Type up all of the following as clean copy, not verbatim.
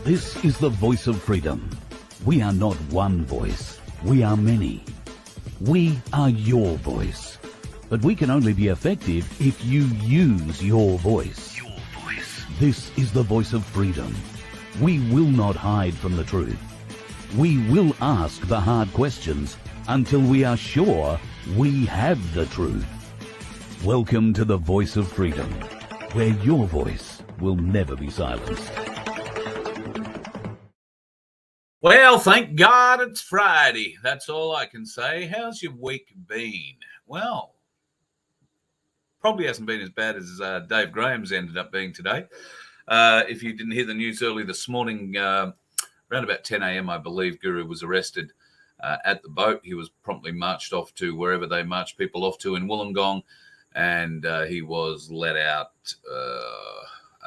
This is the voice of freedom. We are not one voice. We are many. We are your voice. But we can only be effective if you use your voice. Your voice. This is the voice of freedom. We will not hide from the truth. We will ask the hard questions until we are sure we have the truth. Welcome to the voice of freedom, where your voice will never be silenced. Well, thank God it's Friday. That's all I can say. How's your week been? Well, probably hasn't been as bad as Dave Graham's ended up being today. If you didn't hear the news early this morning, around about 10 a.m., I believe, Guru was arrested at the boat. He was promptly marched off to wherever they marched people off to in Wollongong, and he was let out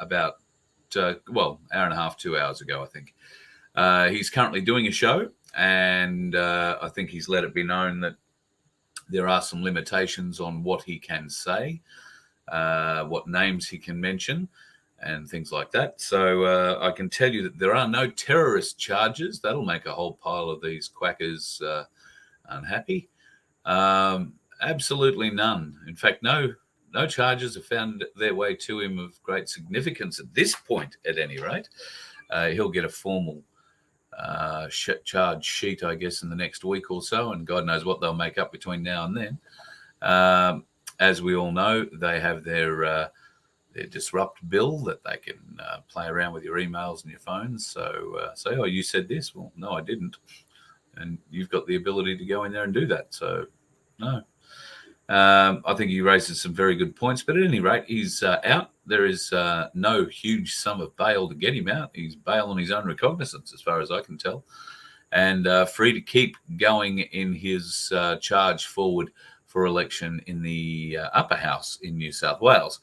about, hour and a half, 2 hours ago, I think. He's currently doing a show, and I think he's let it be known that there are some limitations on what he can say, what names he can mention, and things like that. So I can tell you that there are no terrorist charges. That'll make a whole pile of these quackers unhappy. Absolutely none. In fact, no charges have found their way to him of great significance at this point, at any rate. He'll get a formal charge sheet, I guess, in the next week or so, and God knows what they'll make up between now and then. As we all know, they have their disrupt bill that they can play around with your emails and your phones. So say, oh, you said this. Well, no, I didn't. And you've got the ability to go in there and do that. So no. I think he raises some very good points, but at any rate, he's out. There is no huge sum of bail to get him out. He's bail on his own recognizance, as far as I can tell, and free to keep going in his charge forward for election in the upper house in New South Wales.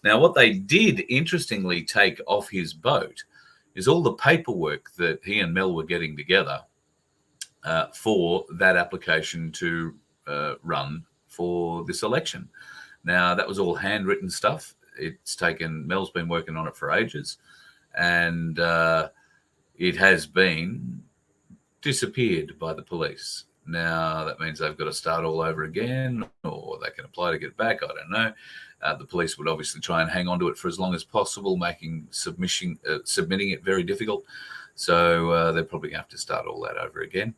Now, what they did, interestingly, take off his boat is all the paperwork that he and Mel were getting together for that application to run for this election. Now, that was all handwritten stuff. Mel's been working on it for ages, and it has been disappeared by the police. Now, that means they've got to start all over again, or they can apply to get it back. I don't know. The police would obviously try and hang on to it for as long as possible, making submitting it very difficult. So they're probably going to have to start all that over again.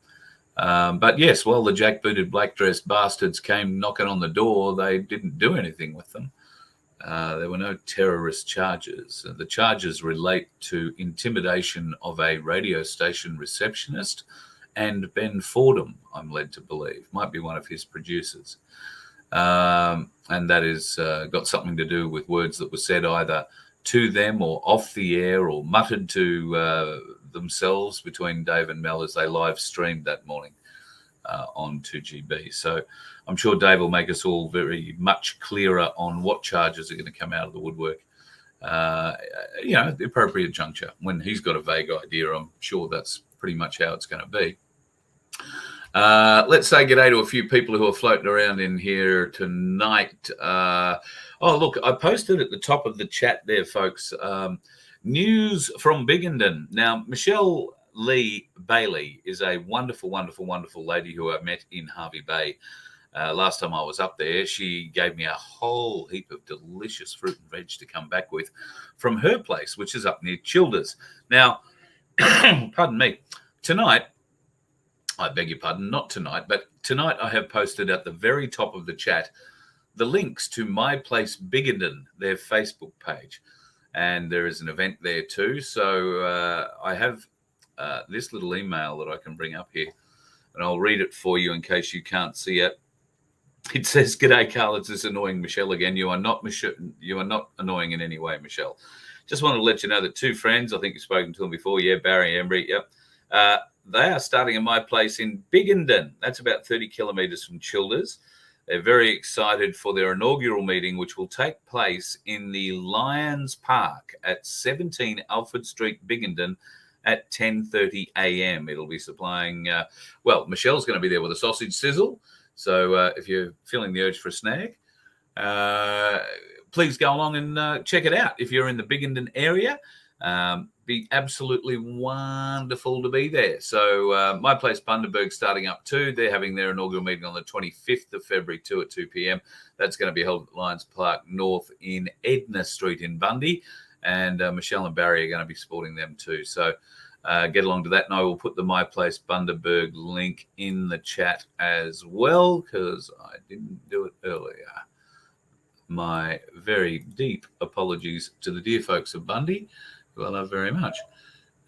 But yes, well, the jackbooted black-dressed bastards came knocking on the door. They didn't do anything with them. There were no terrorist charges. The charges relate to intimidation of a radio station receptionist and Ben Fordham, I'm led to believe. Might be one of his producers. And that is got something to do with words that were said either to them or off the air or muttered to themselves between Dave and Mel as they live streamed that morning on 2GB. So I'm sure Dave will make us all very much clearer on what charges are going to come out of the woodwork. The appropriate juncture. When he's got a vague idea, I'm sure that's pretty much how it's going to be. Let's say g'day to a few people who are floating around in here tonight. Look, I posted at the top of the chat there, folks, news from Biggendon. Now, Michelle Lee Bailey is a wonderful, wonderful, wonderful lady who I met in Hervey Bay. Last time I was up there, she gave me a whole heap of delicious fruit and veg to come back with from her place, which is up near Childers. Now, pardon me, tonight, I beg your pardon, not tonight, but tonight I have posted at the very top of the chat the links to My Place Biggendon, their Facebook page. And there is an event there too. So I have this little email that I can bring up here, and I'll read it for you in case you can't see it. It says, "G'day, Carl. It's this annoying Michelle again. You are not annoying in any way, Michelle. Just want to let you know that two friends, I think you've spoken to them before. Yeah, Barry and Embry. Yep. They are starting at My Place in Biggendon. That's about 30 kilometres from Childers. They're very excited for their inaugural meeting, which will take place in the Lions Park at 17 Alfred Street, Biggendon, at 10:30 a.m. It'll be supplying, Michelle's going to be there with a sausage sizzle. So if you're feeling the urge for a snag, please go along and check it out. If you're in the Biggendon area, Be absolutely wonderful to be there. So my place, Bundaberg, starting up too. They're having their inaugural meeting on the 25th of February, 2 at 2 p.m. That's going to be held at Lions Park North in Edna Street in Bundy. And Michelle and Barry are going to be supporting them too. So get along to that. And I will put the My Place Bundaberg link in the chat as well, because I didn't do it earlier. My very deep apologies to the dear folks of Bundy, who I love very much.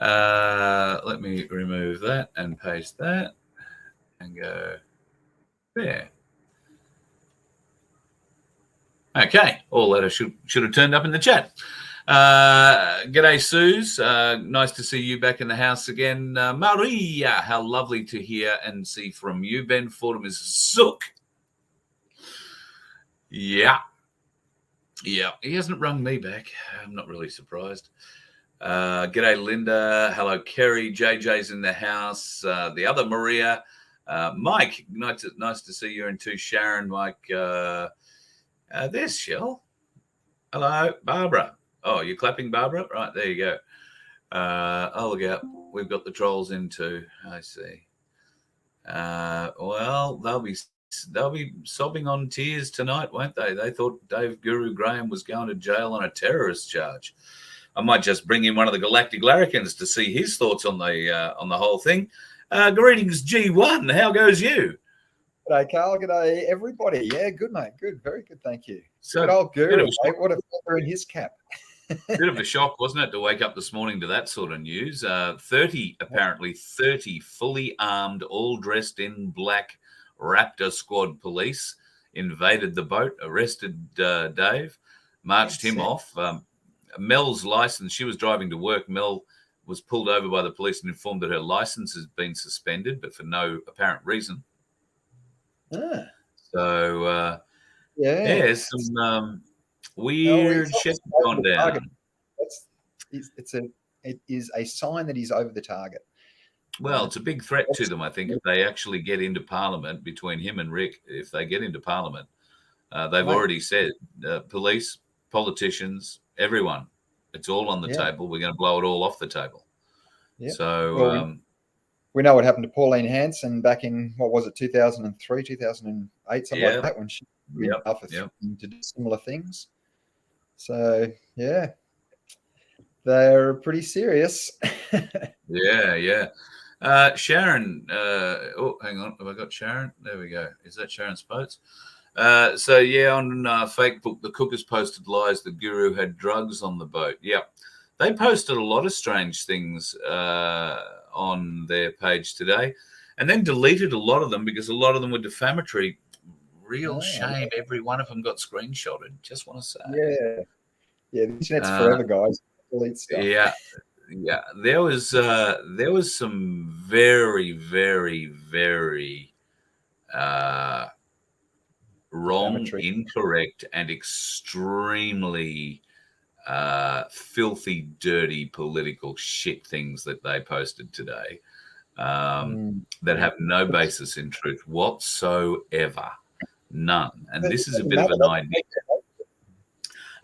Let me remove that and paste that and go there. Okay, all that should have turned up in the chat. G'day, Suze. Nice to see you back in the house again. Maria, how lovely to hear and see from you. Ben Fordham is Zook. Yeah. He hasn't rung me back. I'm not really surprised. G'day, Linda. Hello, Kerry. JJ's in the house. The other Maria. Mike, nice to see you, and too, Sharon. Mike, there's Shell. Hello, Barbara. Oh, you're clapping, Barbara? Right, there you go. Look out. We've got the trolls in too. I see. Well, they'll be sobbing on tears tonight, won't they? They thought Dave Guru Graham was going to jail on a terrorist charge. I might just bring in one of the Galactic Larrikins to see his thoughts on the whole thing. Greetings, G1. How goes you? G'day, Carl. G'day, everybody. Yeah, good, mate. Good. Very good. Thank you. So, good old Guru, mate. What a feather in his cap. Bit of a shock, wasn't it, to wake up this morning to that sort of news? 30 fully armed, all dressed in black Raptor Squad police invaded the boat, arrested Dave, marched him off. Mel's license, she was driving to work. Mel was pulled over by the police and informed that her license has been suspended, but for no apparent reason. So, some weird shit gone down. It is a sign that he's over the target. Well, it's a big threat to them, I think, if they actually get into Parliament, between him and Rick. If they get into Parliament, they've already said, police, politicians, everyone, it's all on the table. We're going to blow it all off the table. Yep. So we know what happened to Pauline Hanson back in, 2003, 2008, something like that, when she went up to do similar things. So, they're pretty serious. Sharon, hang on. Have I got Sharon? There we go. Is that Sharon Spotes? On Facebook, the cookers posted lies that Guru had drugs on the boat. Yep. They posted a lot of strange things on their page today, and then deleted a lot of them because a lot of them were defamatory. Real shame. Every one of them got screenshotted. Just want to say. Yeah. The internet's forever, guys. Delete stuff. Yeah. There was some very, very, very wrong, incorrect, and extremely filthy, dirty political shit things that they posted today that have no basis in truth whatsoever. None. And this is a bit of an idea.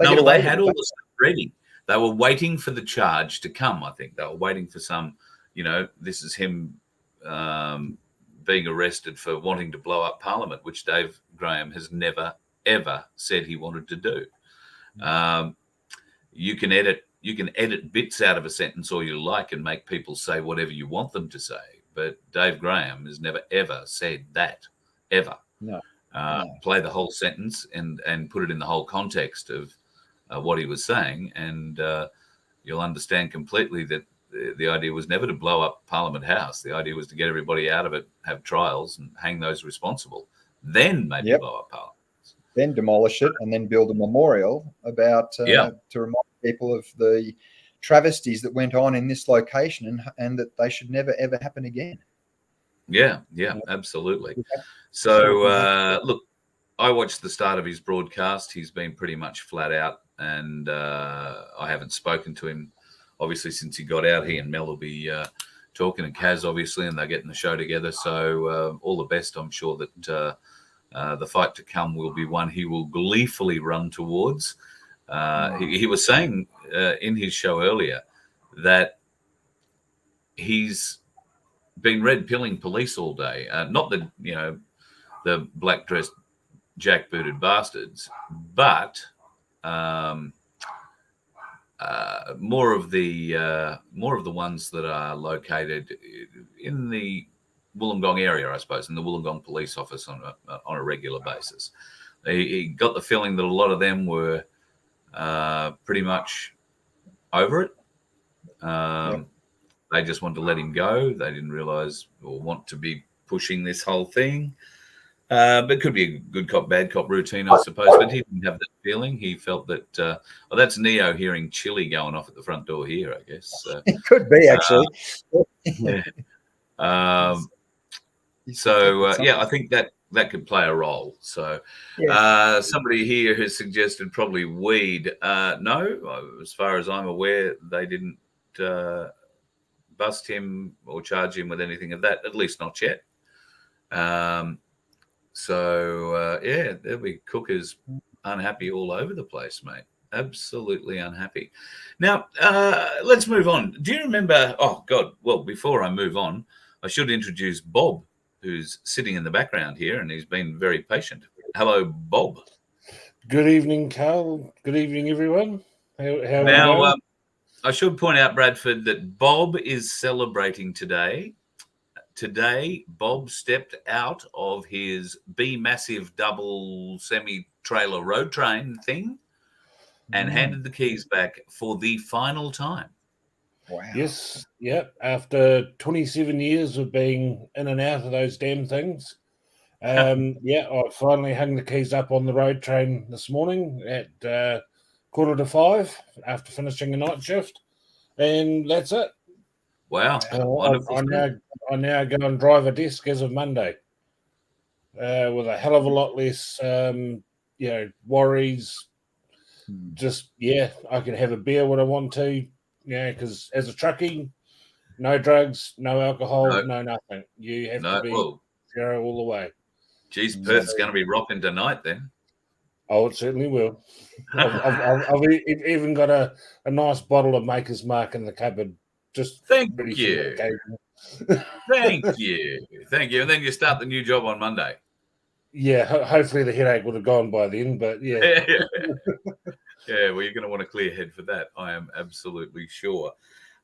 No, they had all the stuff ready. They were waiting for the charge to come, I think. They were waiting for some, this is him being arrested for wanting to blow up Parliament, which Dave Graham has never, ever said he wanted to do. You can edit bits out of a sentence all you like and make people say whatever you want them to say. But Dave Graham has never, ever said that, ever. No. Play the whole sentence and put it in the whole context of what he was saying, and you'll understand completely that the idea was never to blow up Parliament House. The idea was to get everybody out of it, have trials, and hang those responsible. Then maybe blow up Parliament. Then demolish it, and then build a memorial about to remind people of the travesties that went on in this location, and that they should never ever happen again. Yeah, absolutely. So look, I watched the start of his broadcast. He's been pretty much flat out, and I haven't spoken to him, obviously, since he got out. He and Mel will be talking, and Kaz, obviously, and they're getting the show together. So all the best. I'm sure that the fight to come will be one he will gleefully run towards. He was saying in his show earlier that he's been red pilling police all day. Not the black dressed jackbooted bastards, but more of the ones that are located in the Wollongong area, I suppose, in the Wollongong police office on a regular basis. He got the feeling that a lot of them were pretty much over it. They just wanted to let him go. They didn't realise or want to be pushing this whole thing. But it could be a good cop, bad cop routine, I suppose. But he didn't have that feeling. He felt that, that's Neo hearing chili going off at the front door here, I guess. It could be, actually. Yeah. I think that could play a role. So somebody here has suggested probably weed. No, as far as I'm aware, they didn't bust him or charge him with anything of that, at least not yet. There'll be cookers unhappy all over the place, mate. Absolutely unhappy. Now, let's move on. Do you remember? Oh, God. Well, before I move on, I should introduce Bob, who's sitting in the background here, and he's been very patient. Hello, Bob. Good evening, Carl. Good evening, everyone. How now, are you? I should point out, Bradford, that Bob is celebrating today. Today, Bob stepped out of his B Massive double semi-trailer road train thing and handed the keys back for the final time. Wow. Yes, yep. After 27 years of being in and out of those damn things, I finally hung the keys up on the road train this morning at 4:45 after finishing a night shift, and that's it. Wow. I now go and drive a desk as of Monday with a hell of a lot less, worries. Just, I can have a beer when I want to, because as a truckie, no drugs, no alcohol, no nothing. You have to be zero all the way. Geez, Perth's going to be rocking tonight then. Oh, it certainly will. I've even got a nice bottle of Maker's Mark in the cupboard. Just Thank you. Thank you. And then you start the new job on Monday. Yeah, hopefully the headache would have gone by then, but yeah. Well, you're going to want a clear head for that. I am absolutely sure.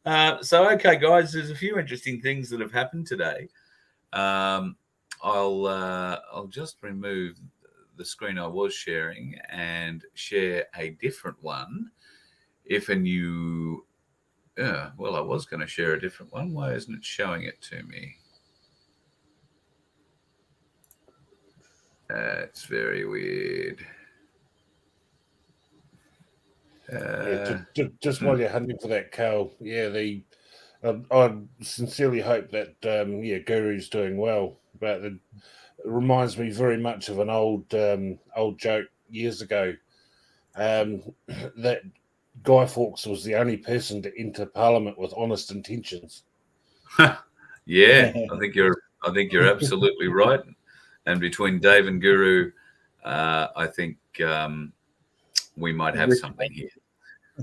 Okay, guys, there's a few interesting things that have happened today. I'll just remove the screen I was sharing and share a different one. I was going to share a different one. Why isn't it showing it to me? It's very weird. Just while you're hunting for that, Carl, I sincerely hope that Guru's doing well. But it reminds me very much of an old joke years ago. That Guy Fawkes was the only person to enter Parliament with honest intentions. Yeah, I think you're absolutely right. And between Dave and Guru, I think we might have something here.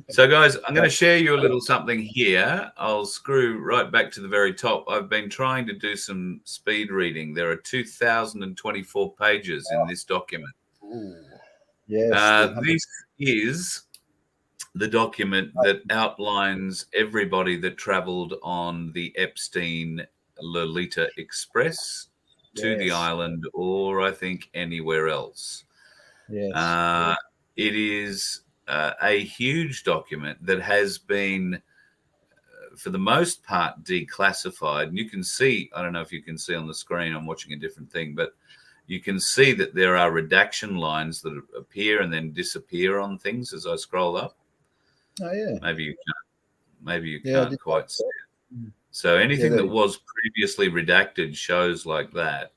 So, guys, I'm going to share you a little something here. I'll screw right back to the very top. I've been trying to do some speed reading. There are 2,024 pages in this document. Yes. This is the document that outlines everybody that travelled on the Epstein Lolita Express to the island, or I think anywhere else. Yes. It is a huge document that has been, for the most part, declassified. And you can see, I don't know if you can see on the screen, I'm watching a different thing, but you can see that there are redaction lines that appear and then disappear on things as I scroll up. Oh, yeah. Maybe you can't quite see it. So anything that was previously redacted shows like that.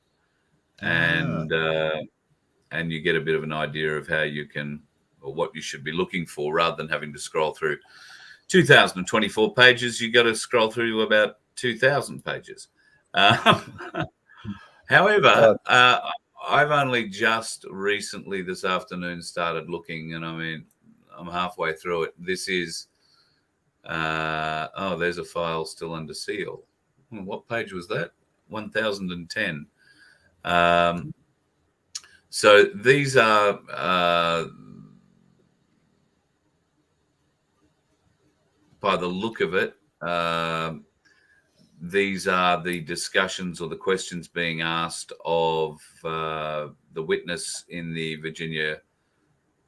And you get a bit of an idea of how you can, or what you should be looking for, rather than having to scroll through 2,024 pages. You got to scroll through about 2,000 pages. However, I've only just recently this afternoon started looking, and I mean, I'm halfway through it. This is There's a file still under seal. What page was that? 1010. So these are by the look of it, these are the discussions or the questions being asked of the witness in the Virginia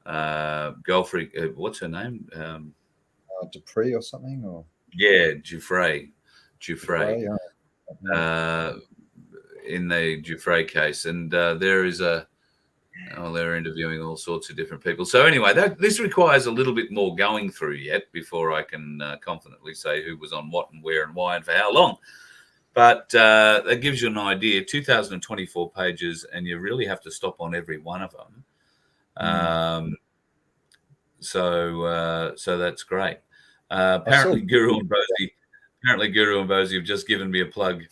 Gulf. What's her name? Dupree or something, or Giuffre. In the Giuffre case, and there is they're interviewing all sorts of different people. So anyway, this requires a little bit more going through yet before I can confidently say who was on what and where and why and for how long. But that gives you an idea. 2,024 pages, and you really have to stop on every one of them. So that's great. Apparently, Guru and Bosie have just given me a plug.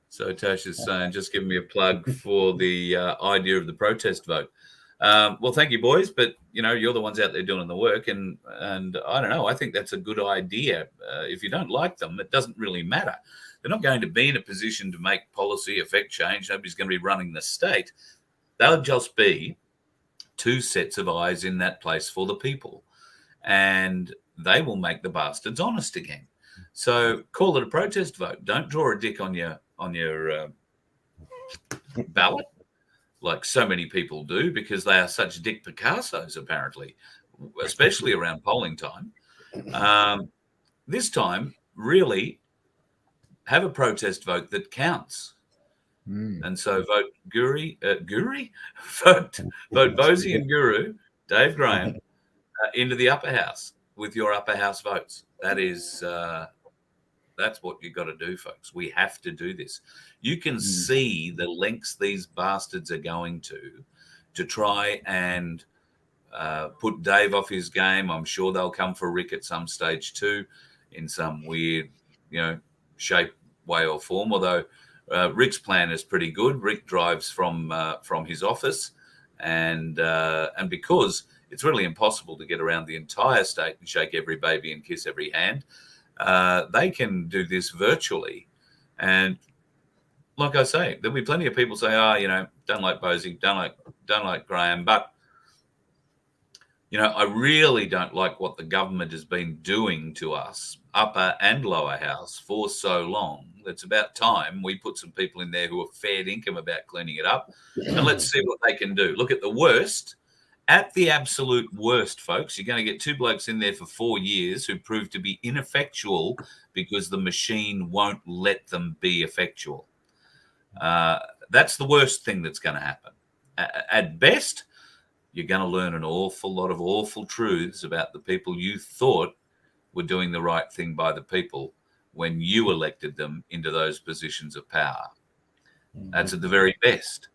So Tash is saying, just give me a plug for the idea of the protest vote. Well, thank you, boys. But, you're the ones out there doing the work. And I don't know, I think that's a good idea. If you don't like them, it doesn't really matter. They're not going to be in a position to make policy affect change. Nobody's going to be running the state. They'll just be two sets of eyes in that place for the people. And they will make the bastards honest again. So call it a protest vote. Don't draw a dick on your ballot, like so many people do, because they are such Dick Picassos, apparently, especially around polling time. This time, really have a protest vote that counts. And so vote vote Bosie and Guru, Dave Graham, into the upper house with your upper house votes. That's what you've got to do, folks. We have to do this. You can see the lengths these bastards are going to try and put Dave off his game. I'm sure they'll come for Rick at some stage too, in some weird, shape, way or form. Although Rick's plan is pretty good. Rick drives from his office, and because it's really impossible to get around the entire state and shake every baby and kiss every hand. They can do this virtually. And like I say, there'll be plenty of people say, don't like Bosie, don't like Graham. But, I really don't like what the government has been doing to us, upper and lower house, for so long. It's about time we put some people in there who are fair income about cleaning it up. And let's see what they can do. Look at the worst. At the absolute worst, folks, you're going to get two blokes in there for 4 years who prove to be ineffectual because the machine won't let them be effectual. That's the worst thing that's going to happen. At best, you're going to learn an awful lot of awful truths about the people you thought were doing the right thing by the people when you elected them into those positions of power. That's at the very best.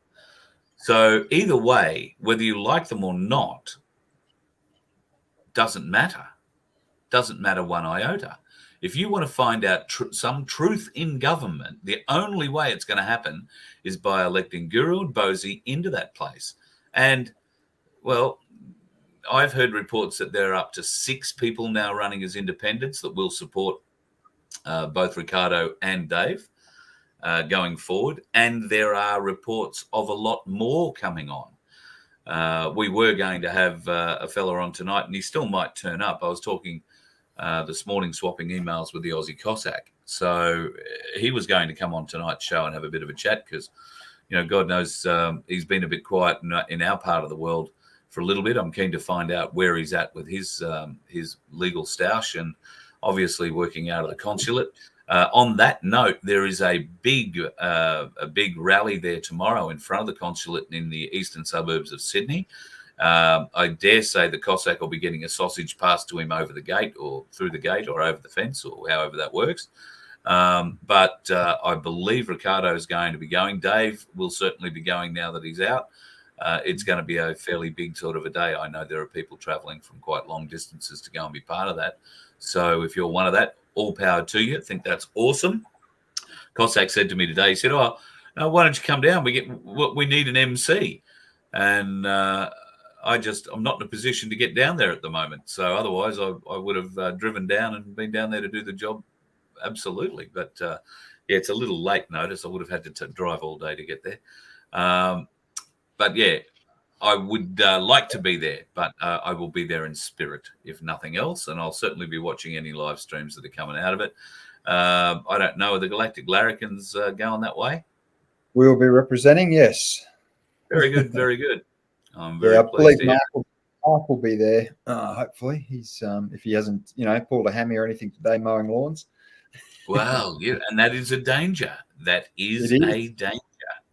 So either way, whether you like them or not, doesn't matter. Doesn't matter one iota. If you want to find out some truth in government, the only way it's going to happen is by electing Guru and Bosie into that place. And, well, I've heard reports that there are up to 6 people now running as independents that will support both Ricardo and Dave. Going forward, and there are reports of a lot more coming on. We were going to have a fella on tonight, and he still might turn up. I was talking this morning, swapping emails with the Aussie Cossack. So he was going to come on tonight's show and have a bit of a chat because, God knows he's been a bit quiet in our part of the world for a little bit. I'm keen to find out where he's at with his legal stoush and obviously working out of the consulate. On that note, there is a big rally there tomorrow in front of the consulate in the eastern suburbs of Sydney. I dare say the Cossack will be getting a sausage passed to him over the gate or through the gate or over the fence or however that works. But I believe Ricardo is going to be going. Dave will certainly be going now that he's out. It's going to be a fairly big sort of a day. I know there are people travelling from quite long distances to go and be part of that. So if you're one of that, all power to you. I think that's awesome. Cossack said to me today, he said, why don't you come down? We need an MC. And I I'm not in a position to get down there at the moment. So otherwise, I would have driven down and been down there to do the job. Absolutely. But yeah, it's a little late notice. I would have had to drive all day to get there. But yeah, I would like to be there, but I will be there in spirit, if nothing else. And I'll certainly be watching any live streams that are coming out of it. I don't know, are the Galactic Larrikins going that way? We'll be representing, yes. Very good, very good. I'm very pleased pleased to hear. Mark will be there. Hopefully, he's if he hasn't, pulled a hammy or anything today mowing lawns. Well, yeah, and that is a danger. That is a danger.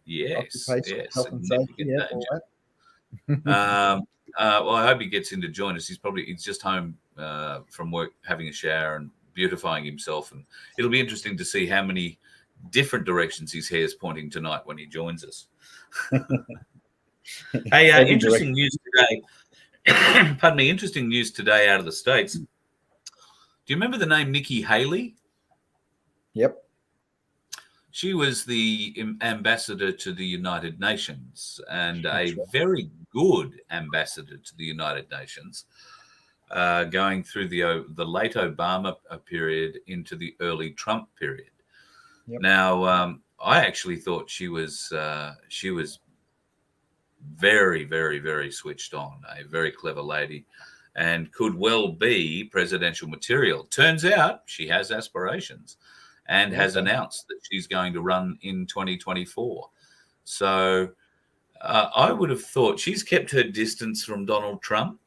Yes, yes, health and safety, yeah, all that. Well, I hope he gets in to join us. He's just home from work, having a shower and beautifying himself, and it'll be interesting to see how many different directions his hair is pointing tonight when he joins us. Hey, interesting news today. Pardon me, interesting news today out of the States. Do you remember the name Nikki Haley? Yep. She was the ambassador to the United Nations, and a very good ambassador to the United Nations, going through the late Obama period into the early Trump period. Yep. Now, I actually thought she was very, very, very switched on, a very clever lady, and could well be presidential material. Turns out she has aspirations and has announced that she's going to run in 2024. So I would have thought she's kept her distance from Donald Trump,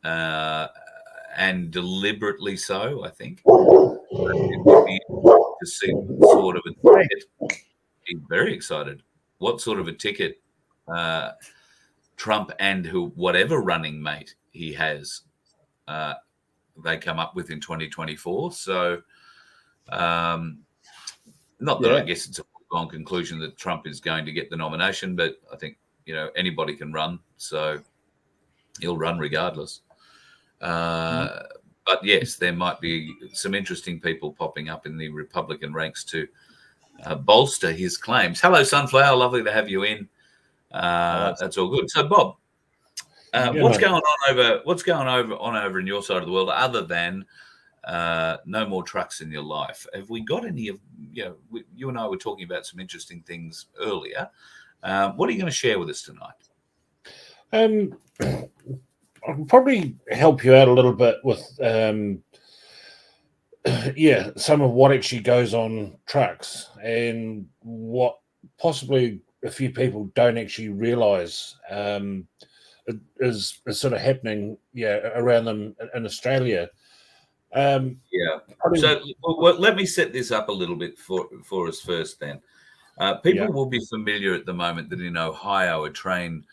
and deliberately so, I think. It would be to see what sort of a ticket. He's very excited. What sort of a ticket Trump and whatever running mate he has, they come up with in 2024. So, not that I guess it's a foregone conclusion that Trump is going to get the nomination, but I think, anybody can run, so he'll run regardless. But yes, there might be some interesting people popping up in the Republican ranks to bolster his claims. Hello, Sunflower. Lovely to have you in. That's all good. So, Bob, what's going on over in your side of the world, other than no more trucks in your life? Have we got any of you and I were talking about some interesting things earlier. What are you going to share with us tonight? I'll probably help you out a little bit with some of what actually goes on trucks and what possibly a few people don't actually realize is sort of happening around them in Australia. So let me set this up a little bit for us first then. People will be familiar at the moment that in Ohio a train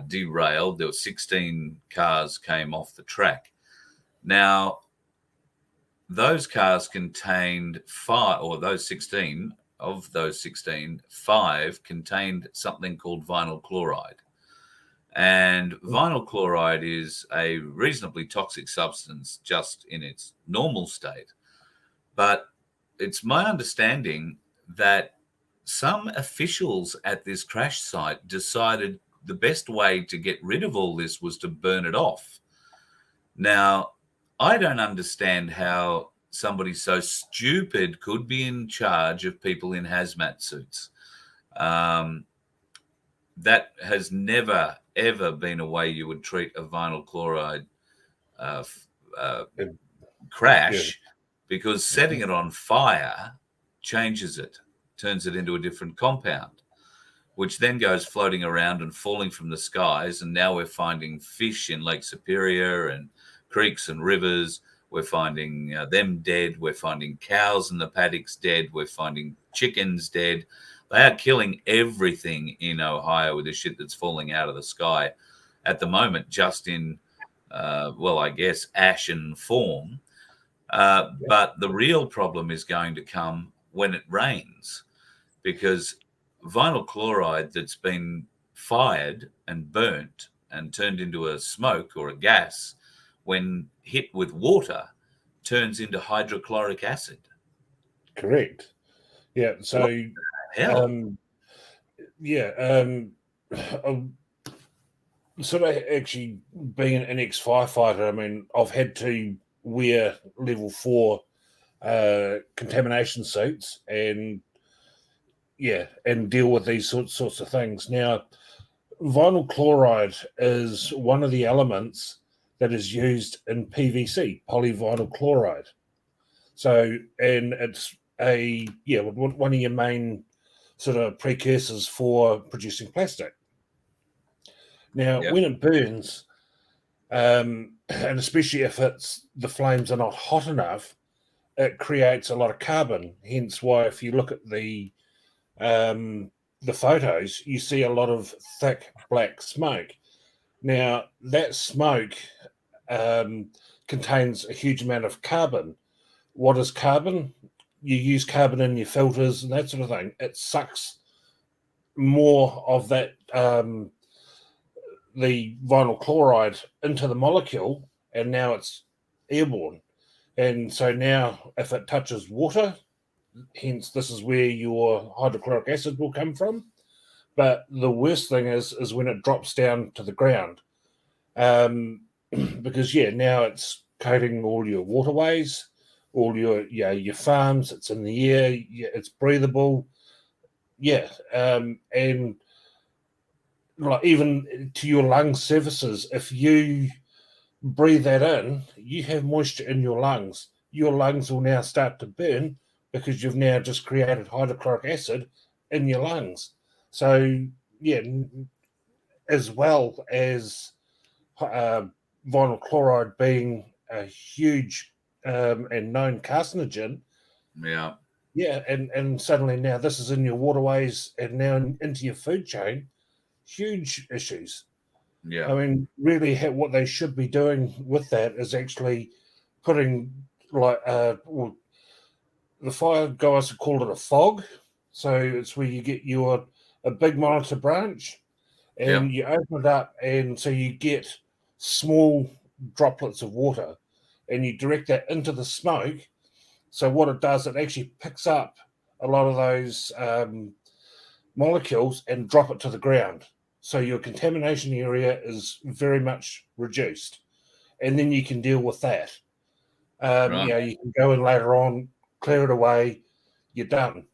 derailed. There were 16 cars came off the track. Now, those cars contained 5 of those 16, 5 contained something called vinyl chloride. And vinyl chloride is a reasonably toxic substance just in its normal state. But it's my understanding that some officials at this crash site decided the best way to get rid of all this was to burn it off. Now, I don't understand how somebody so stupid could be in charge of people in hazmat suits. That has never, ever been a way you would treat a vinyl chloride crash, because setting it on fire changes it, turns it into a different compound, which then goes floating around and falling from the skies. And now we're finding fish in Lake Superior and creeks and rivers. We're finding them dead. We're finding cows in the paddocks dead. We're finding chickens dead. They are killing everything in Ohio with the shit that's falling out of the sky at the moment, just in, I guess, ashen form. But the real problem is going to come when it rains, because vinyl chloride that's been fired and burnt and turned into a smoke or a gas, when hit with water, turns into hydrochloric acid. Correct. Yeah. So, sort of actually being an ex-firefighter, I mean, I've had to wear level 4 contamination suits and deal with these sorts of things. Now, vinyl chloride is one of the elements that is used in PVC, polyvinyl chloride. So, and it's one of your main sort of precursors for producing plastic. Now, when it burns, and especially if the flames are not hot enough, it creates a lot of carbon. Hence why if you look at the photos, you see a lot of thick black smoke. Now, that smoke contains a huge amount of carbon. What is carbon? You use carbon in your filters and that sort of thing. It sucks more of that the vinyl chloride into the molecule, and now it's airborne. And so now if it touches water, hence this is where your hydrochloric acid will come from. But the worst thing is when it drops down to the ground, because now it's coating all your waterways, all your farms. It's in the air. It's breathable. And like even to your lung surfaces, if you breathe that in, you have moisture in your lungs. Your lungs will now start to burn because you've now just created hydrochloric acid in your lungs. So, as well as vinyl chloride being a huge and known carcinogen. And suddenly now this is in your waterways and now into your food chain. Huge issues. I mean, really, what they should be doing with that is actually putting the fire guys called it a fog. So it's where you get a big monitor branch and you open it up, and so you get small droplets of water and you direct that into the smoke. So what it does, it actually picks up a lot of those molecules and drop it to the ground. So your contamination area is very much reduced, and then you can deal with that. You can go in later on, clear it away, you're done.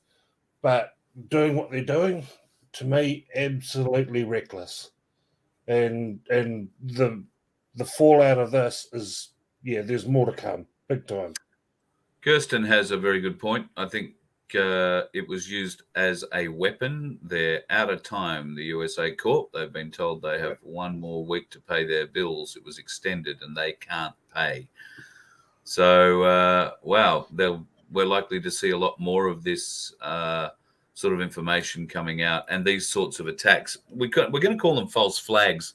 But doing what they're doing, to me, absolutely reckless. And the fallout of this is, there's more to come, big time. Kirsten has a very good point. I think it was used as a weapon. They're out of time, the USA Corp. They've been told they have one more week to pay their bills. It was extended and they can't pay. So, we're likely to see a lot more of this sort of information coming out and these sorts of attacks. We're going to call them false flags.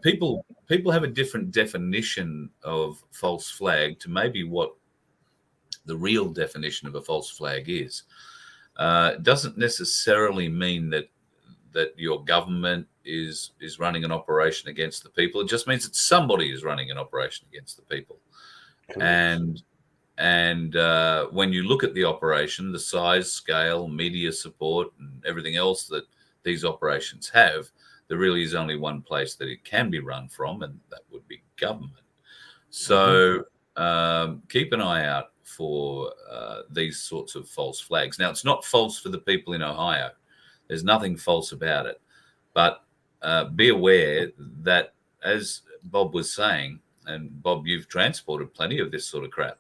People have a different definition of false flag to maybe what the real definition of a false flag is. It doesn't necessarily mean that your government is running an operation against the people. It just means that somebody is running an operation against the people. Correct. And when you look at the operation, the size, scale, media support, and everything else that these operations have, there really is only one place that it can be run from, and that would be government. So keep an eye out for these sorts of false flags. Now, it's not false for the people in Ohio. There's nothing false about it. But be aware that, as Bob was saying, and Bob, you've transported plenty of this sort of crap.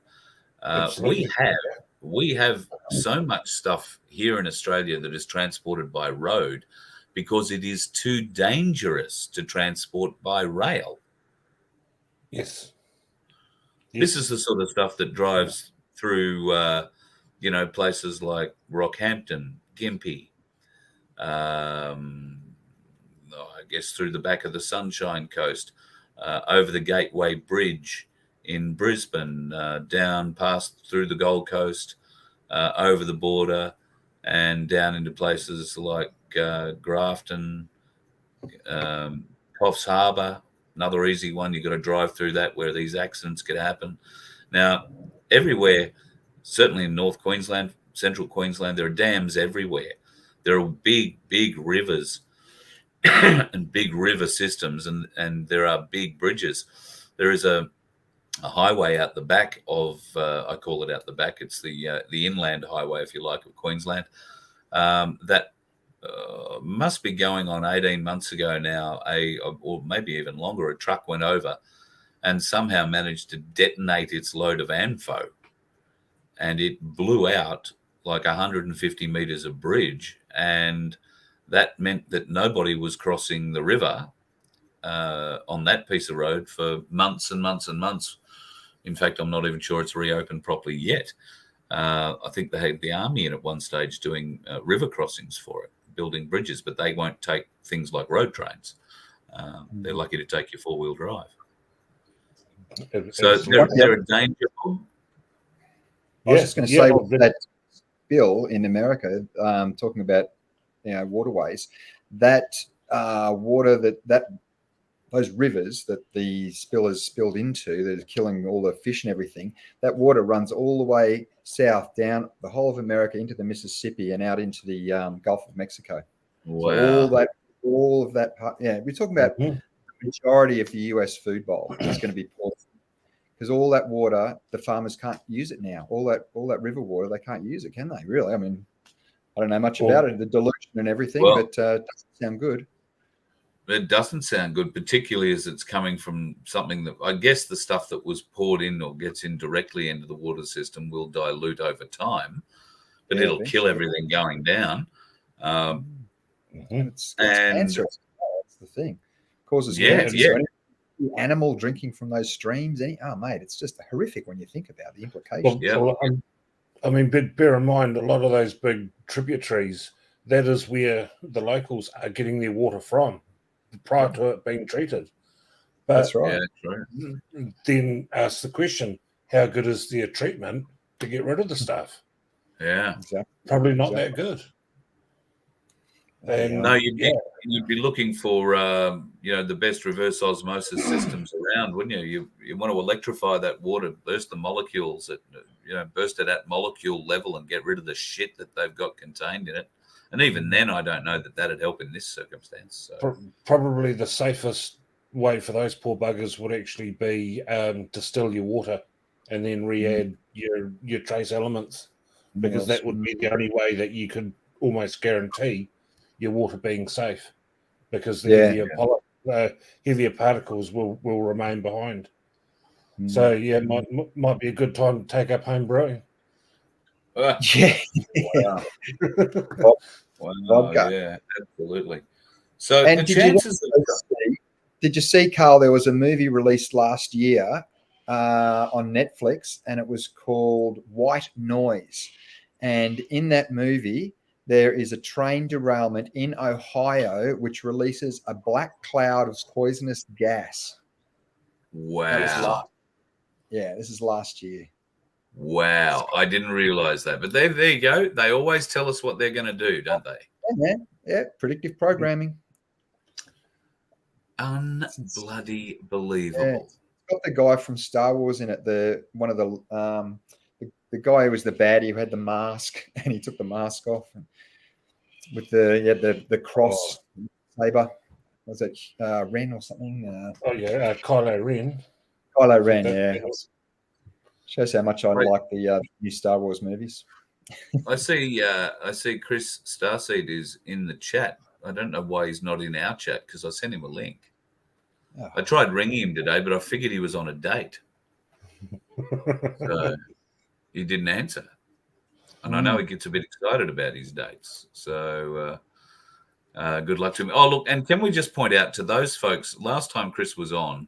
We have so much stuff here in Australia that is transported by road because it is too dangerous to transport by rail. Yes. This is the sort of stuff that drives through, places like Rockhampton, Gympie, I guess through the back of the Sunshine Coast, over the Gateway Bridge in Brisbane, down past through the Gold Coast, over the border, and down into places like Grafton, Coffs Harbour, another easy one. You've got to drive through that where these accidents could happen. Now, everywhere, certainly in North Queensland, Central Queensland, there are dams everywhere. There are big, big rivers and big river systems, and there are big bridges. There is a highway out the back of, I call it out the back, it's the inland highway, if you like, of Queensland, that must be going on 18 months ago now, or maybe even longer. A truck went over and somehow managed to detonate its load of ANFO, and it blew out like 150 meters of bridge, and that meant that nobody was crossing the river on that piece of road for months and months and months. In fact, I'm not even sure it's reopened properly yet. I think they had the army in at one stage doing river crossings for it, building bridges, but they won't take things like road trains. They're lucky to take your four-wheel drive. So they're a danger. I was just going to say that bill in America, talking about waterways, that water that those rivers that the spill has spilled into, that is killing all the fish and everything, that water runs all the way south down the whole of America into the Mississippi and out into the Gulf of Mexico. Wow. So all of that part, we're talking about the majority of the US food bowl is going to be poisoned, because all that water, the farmers can't use it now. All that river water, they can't use it, can they? Really? I mean, I don't know much about it, the dilution and everything, but it doesn't sound good. It doesn't sound good, particularly as it's coming from something that, I guess, the stuff that was poured in or gets in directly into the water system will dilute over time, but it'll kill everything going down. It's cancer. That's the thing. It causes cancer. So any animal drinking from those streams, mate, it's just horrific when you think about the implications. Well, I mean, bear in mind, a lot of those big tributaries, that is where the locals are getting their water from prior to it being treated. But that's right. Then ask the question, how good is their treatment to get rid of the stuff? Yeah. Exactly. Probably not that good. And no, you'd be looking for the best reverse osmosis systems around, wouldn't you? You want to electrify that water, burst the molecules burst it at molecule level and get rid of the shit that they've got contained in it. And even then, I don't know that that'd help in this circumstance. So. Probably the safest way for those poor buggers would actually be distill your water and then re-add your trace elements, because that would be the only way that you could almost guarantee your water being safe, because the heavier particles will remain behind. So might be a good time to take up home brewing. Wow. Yeah, absolutely. So, and did you see, Carl? There was a movie released last year on Netflix, and it was called White Noise. And in that movie, there is a train derailment in Ohio which releases a black cloud of poisonous gas. Wow. This is last year. Wow. I didn't realize that. But there you go. They always tell us what they're going to do, don't they? Yeah, man. Yeah, predictive programming. Unbloody believable. Yeah. It's got the guy from Star Wars in it, the guy who was the baddie who had the mask, and he took the mask off with the cross saber. Was it Ren or something? Kylo Ren. Kylo Ren, yeah. Shows how much I like the new Star Wars movies. I see Chris Starseed is in the chat. I don't know why he's not in our chat, because I sent him a link. Oh. I tried ringing him today, but I figured he was on a date. So he didn't answer. And I know he gets a bit excited about his dates. So good luck to him. Oh, look, and can we just point out to those folks, last time Chris was on,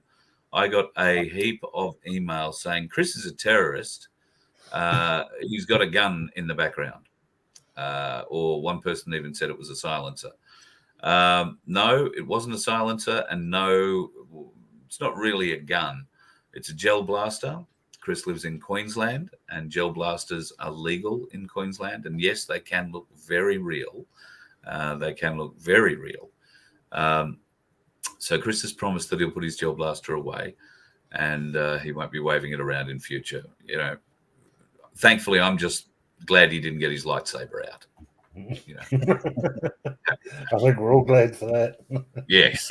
I got a heap of emails saying Chris is a terrorist. He's got a gun in the background. Or one person even said it was a silencer. No, it wasn't a silencer. And no, it's not really a gun. It's a gel blaster. Chris lives in Queensland, and gel blasters are legal in Queensland. And yes, they can look very real. So Chris has promised that he'll put his gel blaster away, and he won't be waving it around in future. Thankfully, I'm just glad he didn't get his lightsaber out. You know. I think we're all glad for that. Yes,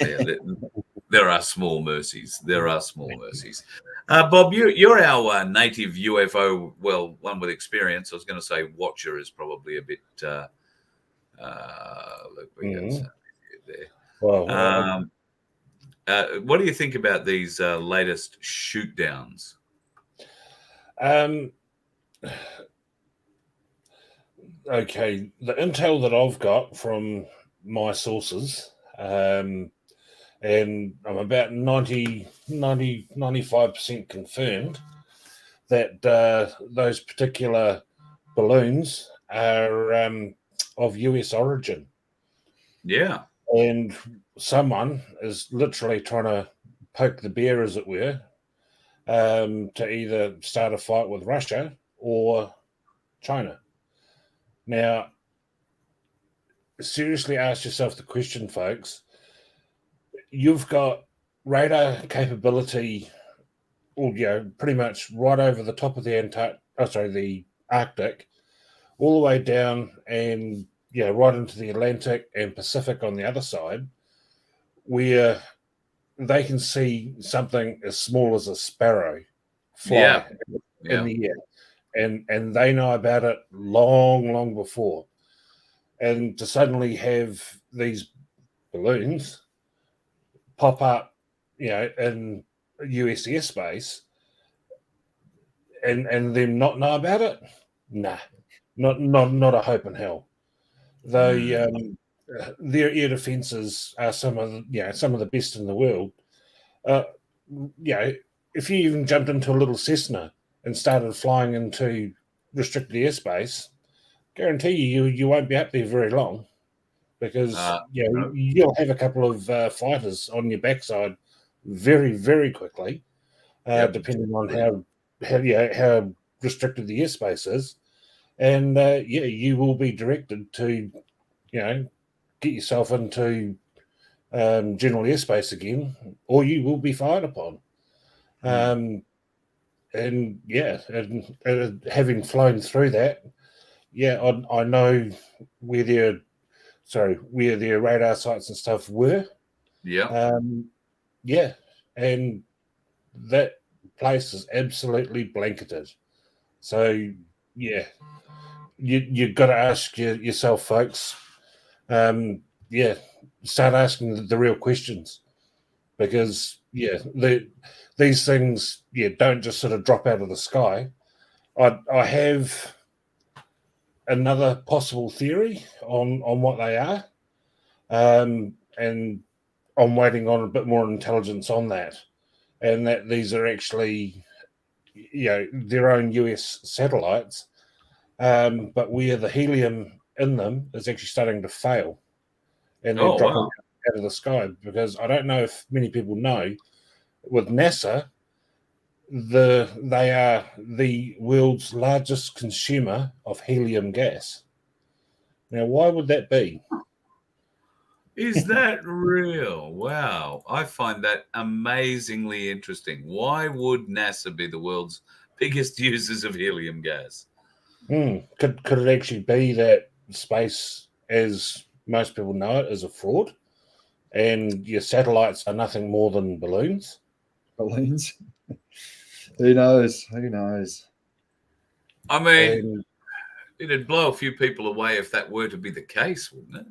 there are small mercies. There are small mercies. Bob, you're our native UFO, well, one with experience. I was going to say watcher is probably a bit. Look, we got something there. Well, what do you think about these latest shoot downs? Okay, the intel that I've got from my sources, and I'm about 95% confirmed that those particular balloons are of US origin. Yeah. And someone is literally trying to poke the bear, as it were, to either start a fight with Russia or China. Now, seriously ask yourself the question, folks. You've got radar capability, pretty much right over the top of the Arctic, all the way down and right into the Atlantic and Pacific on the other side, where they can see something as small as a sparrow fly in the air. And they know about it long before. And to suddenly have these balloons pop up, in US airspace and them not know about it, nah, not a hope in hell. Though their air defenses are some of the best in the world. If you even jumped into a little Cessna and started flying into restricted airspace, guarantee you won't be up there very long, because you'll have a couple of fighters on your backside very, very quickly, depending on how restricted the airspace is, and you will be directed to get yourself into general airspace again, or you will be fired upon. And having flown through that, I know where their radar sites and stuff were. And that place is absolutely blanketed. So you've got to ask yourself, folks. Start asking the real questions, because these things don't just sort of drop out of the sky. I have another possible theory on what they are, and I'm waiting on a bit more intelligence on that, and that these are actually their own US satellites, but where the helium in them is actually starting to fail, and they're dropping out of the sky. Because I don't know if many people know, with NASA, they are the world's largest consumer of helium gas. Now, why would that be? Is that real? Wow. I find that amazingly interesting. Why would NASA be the world's biggest users of helium gas? Could it actually be that space, as most people know it, is a fraud, and your satellites are nothing more than balloons? Balloons? Who knows? I mean, it'd blow a few people away if that were to be the case, wouldn't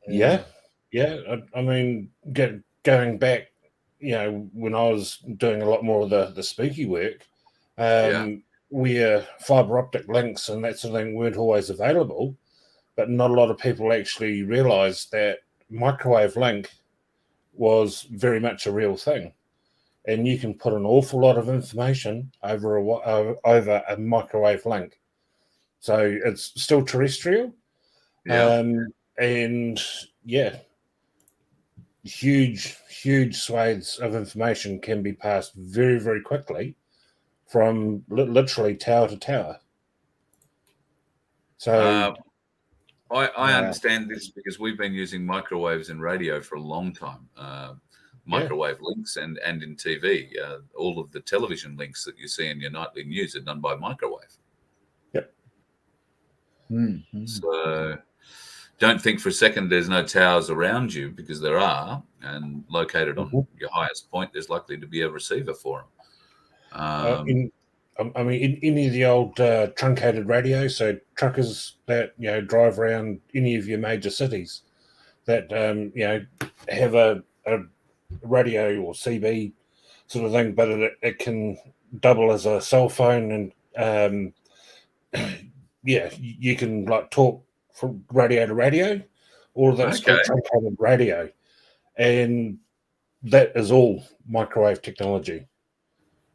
it? Yeah. I mean, going back, when I was doing a lot more of the spooky work, where fiber optic links and that sort of thing weren't always available, but not a lot of people actually realised that microwave link was very much a real thing, and you can put an awful lot of information over a microwave link. So it's still terrestrial, and huge swathes of information can be passed very, very quickly from literally tower to tower. So I understand this because we've been using microwaves in radio for a long time. Microwave links and in TV. All of the television links that you see in your nightly news are done by microwave. Yep. Mm-hmm. So don't think for a second there's no towers around you, because there are, and located on your highest point, there's likely to be a receiver for them. In any of the old truncated radios, so truckers that drive around any of your major cities that have a radio or CB sort of thing, but it can double as a cell phone, and you can like talk from radio to radio. All of that's called truncated radio, and that is all microwave technology,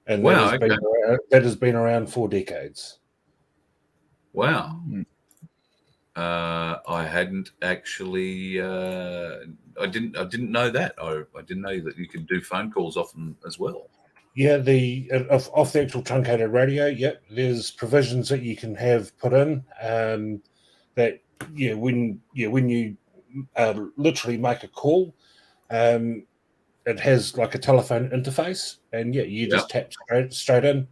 and that has been around for decades. Wow. I hadn't actually. I didn't know that. I didn't know that you could do phone calls off them as well. Yeah, off the actual truncated radio. Yep, there's provisions that you can have put in that when you literally make a call, it has like a telephone interface, and you just tap straight in.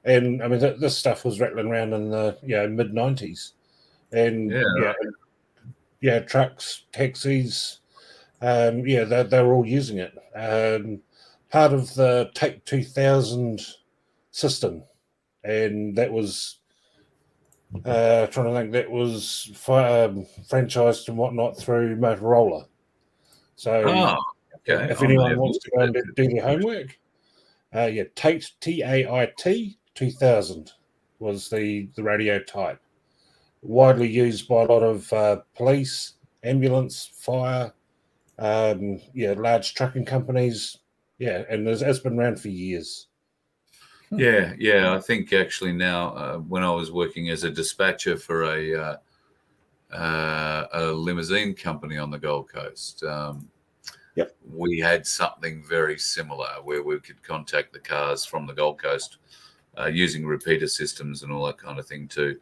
And I mean, this stuff was rattling around in the mid 90s, and trucks, taxis, they're all using it. Part of the Take 2000 system, and that was trying to think, that was franchised and whatnot through Motorola. So if anyone wants to go and do their homework, Tate, TAIT 2000 was the radio type, widely used by a lot of police, ambulance, fire, large trucking companies. Yeah, and it's been around for years. Yeah. I think actually now, when I was working as a dispatcher for a limousine company on the Gold Coast, we had something very similar where we could contact the cars from the Gold Coast using repeater systems and all that kind of thing too.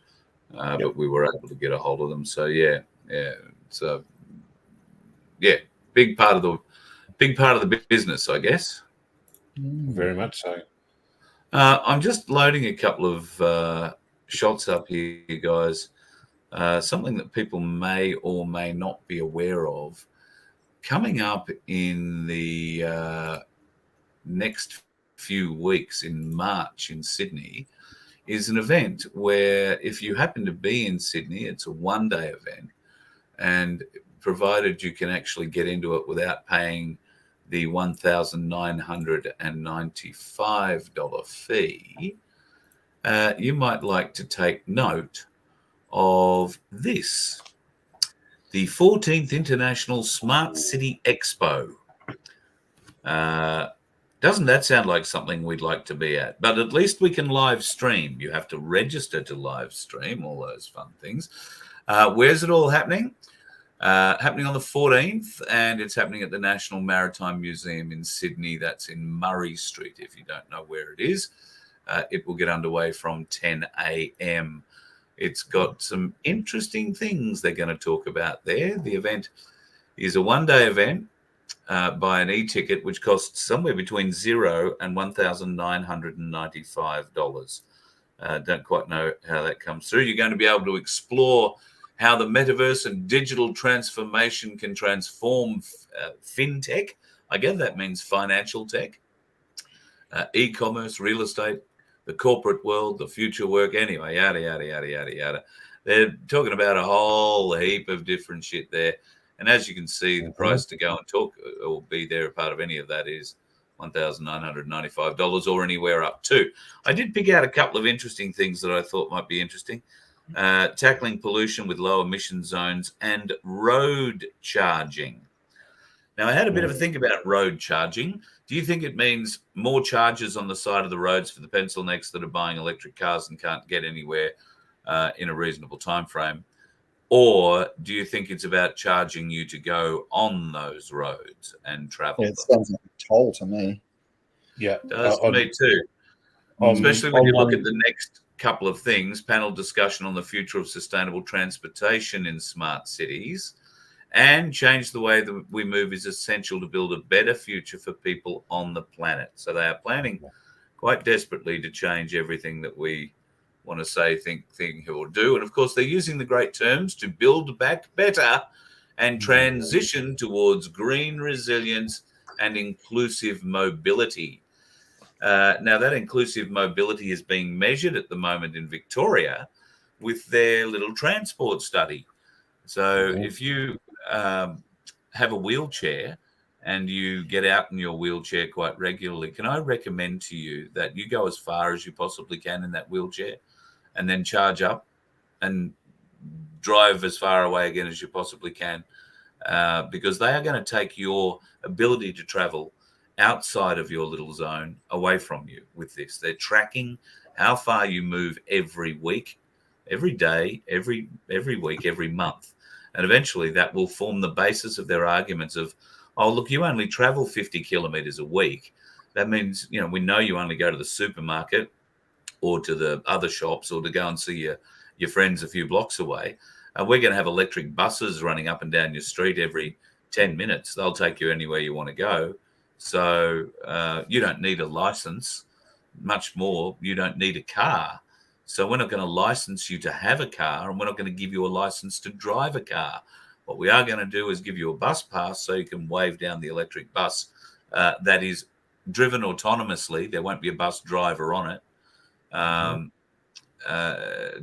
But we were able to get a hold of them. So so big part of the business, I guess. Very much so. I'm just loading a couple of shots up here, guys. Something that people may or may not be aware of. Coming up in the next few weeks in March in Sydney is an event where, if you happen to be in Sydney, it's a one-day event, and provided you can actually get into it without paying the $1,995 fee, you might like to take note of this: the 14th International Smart City Expo. Doesn't that sound like something we'd like to be at? But at least we can live stream. You have to register to live stream, all those fun things. Where's it all happening? Happening on the 14th, and it's happening at the National Maritime Museum in Sydney. That's in Murray Street, if you don't know where it is. It will get underway from 10 a.m. It's got some interesting things they're going to talk about there. The event is a one-day event by an e-ticket, which costs somewhere between $0 and $1,995. Don't quite know how that comes through. You're going to be able to explore how the metaverse and digital transformation can transform fintech. I guess that means financial tech, e-commerce, real estate, the corporate world, the future work. Anyway, yada, yada, yada, yada, yada. They're talking about a whole heap of different shit there. And as you can see, the price to go and talk or be there a part of any of that is $1,995 or anywhere up to. I did pick out a couple of interesting things that I thought might be interesting. Tackling pollution with low emission zones and road charging. Now, I had a bit of a think about road charging. Do you think it means more chargers on the side of the roads for the pencil necks that are buying electric cars and can't get anywhere in a reasonable time frame? Or do you think it's about charging you to go on those roads and travel? It sounds like a toll to me. Yeah. It does to me too. Especially when you look at the next couple of things: panel discussion on the future of sustainable transportation in smart cities, and change the way that we move is essential to build a better future for people on the planet. So they are planning quite desperately to change everything that we want to say, think or do. And of course, they're using the great terms to build back better and transition towards green resilience and inclusive mobility. Now, that inclusive mobility is being measured at the moment in Victoria with their little transport study. So if you have a wheelchair and you get out in your wheelchair quite regularly, can I recommend to you that you go as far as you possibly can in that wheelchair and then charge up and drive as far away again as you possibly can, because they are going to take your ability to travel outside of your little zone away from you with this. They're tracking how far you move every week, every day, every week, every month. And eventually that will form the basis of their arguments of, oh, look, you only travel 50 kilometers a week. That means, we know you only go to the supermarket or to the other shops or to go and see your friends a few blocks away. We're going to have electric buses running up and down your street every 10 minutes. They'll take you anywhere you want to go. So you don't need a license. Much more, you don't need a car. So we're not going to license you to have a car, and we're not going to give you a license to drive a car. What we are going to do is give you a bus pass so you can wave down the electric bus that is driven autonomously. There won't be a bus driver on it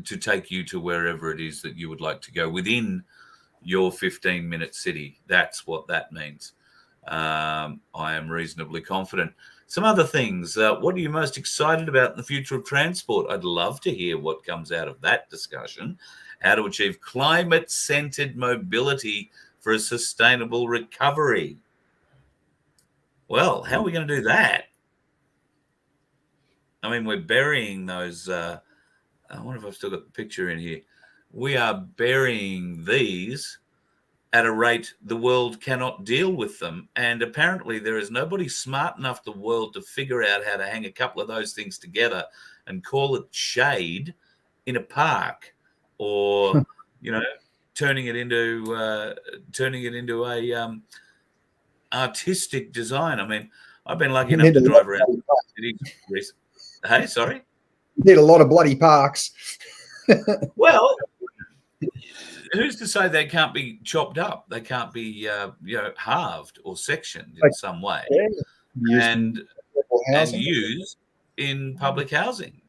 to take you to wherever it is that you would like to go within your 15-minute city. That's what that means. I am reasonably confident. Some other things. What are you most excited about in the future of transport? I'd love to hear what comes out of that discussion. How to achieve climate-centered mobility for a sustainable recovery. Well, how are we going to do that? I mean, we're burying those. I wonder if I've still got the picture in here. We are burying these at a rate the world cannot deal with them. And apparently there is nobody smart enough in the world to figure out how to hang a couple of those things together and call it shade in a park, or, turning it into a artistic design. I mean, I've been lucky enough to drive around cities. Hey, sorry? You need a lot of bloody parks. Well, who's to say they can't be chopped up? They can't be, halved or sectioned in some way, and used in public housing.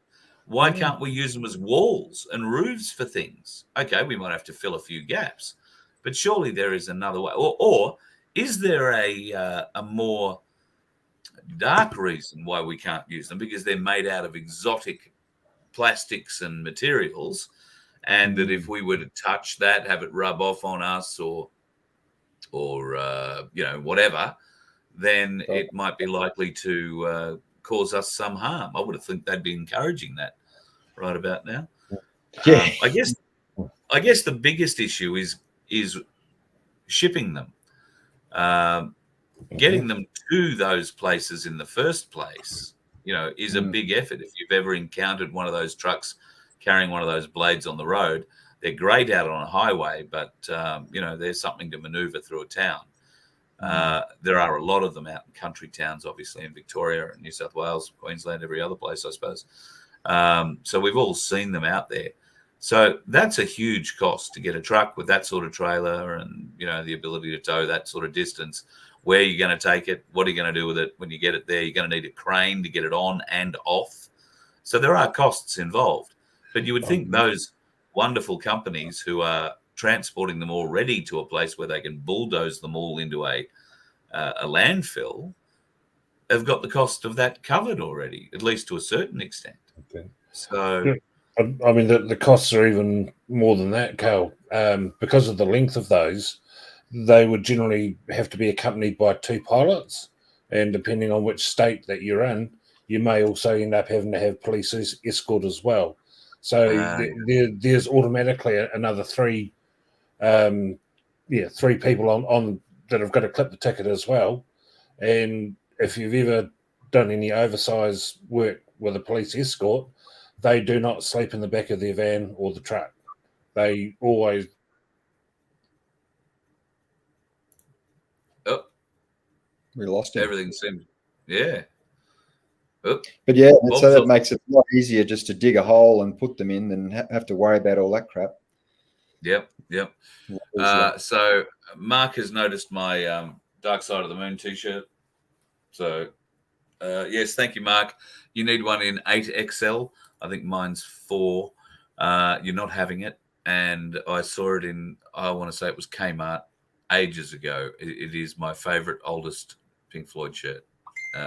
Why can't we use them as walls and roofs for things? Okay, we might have to fill a few gaps, but surely there is another way. Or is there a more dark reason why we can't use them? Because they're made out of exotic plastics and materials, and that if we were to touch that, have it rub off on us or whatever, then it might be likely to cause us some harm. I would have think they'd be encouraging that right about now. Yeah. I guess the biggest issue is shipping them, getting them to those places in the first place. Is a big effort. If you've ever encountered one of those trucks carrying one of those blades on the road, they're great out on a highway, but there's something to maneuver through a town. There are a lot of them out in country towns, obviously in Victoria and New South Wales, Queensland, every other place, I suppose. So we've all seen them out there. So that's a huge cost to get a truck with that sort of trailer and, the ability to tow that sort of distance. Where are you going to take it? What are you going to do with it when you get it there? You're going to need a crane to get it on and off. So there are costs involved. But you would think those wonderful companies who are transporting them already to a place where they can bulldoze them all into a landfill have got the cost of that covered already, at least to a certain extent. Okay. So, I mean, the costs are even more than that, Carl. Because of the length of those, they would generally have to be accompanied by 2 pilots, and depending on which state that you're in, you may also end up having to have police escort as well. So there's automatically another 3 people on that have got to clip the ticket as well. And if you've ever done any oversized work with a police escort, they do not sleep in the back of their van or the truck. They always... We lost him. Everything seems, yeah. Oh, But yeah, Bob's so that on. makes it a lot easier just to dig a hole and put them in than have to worry about all that crap. Yep. So Mark has noticed my Dark Side of the Moon T-shirt. So yes, thank you, Mark. You need one in 8XL. I think mine's 4. You're not having it, and I saw it in, I want to say it was Kmart ages ago. It is my favorite, oldest Pink Floyd shirt.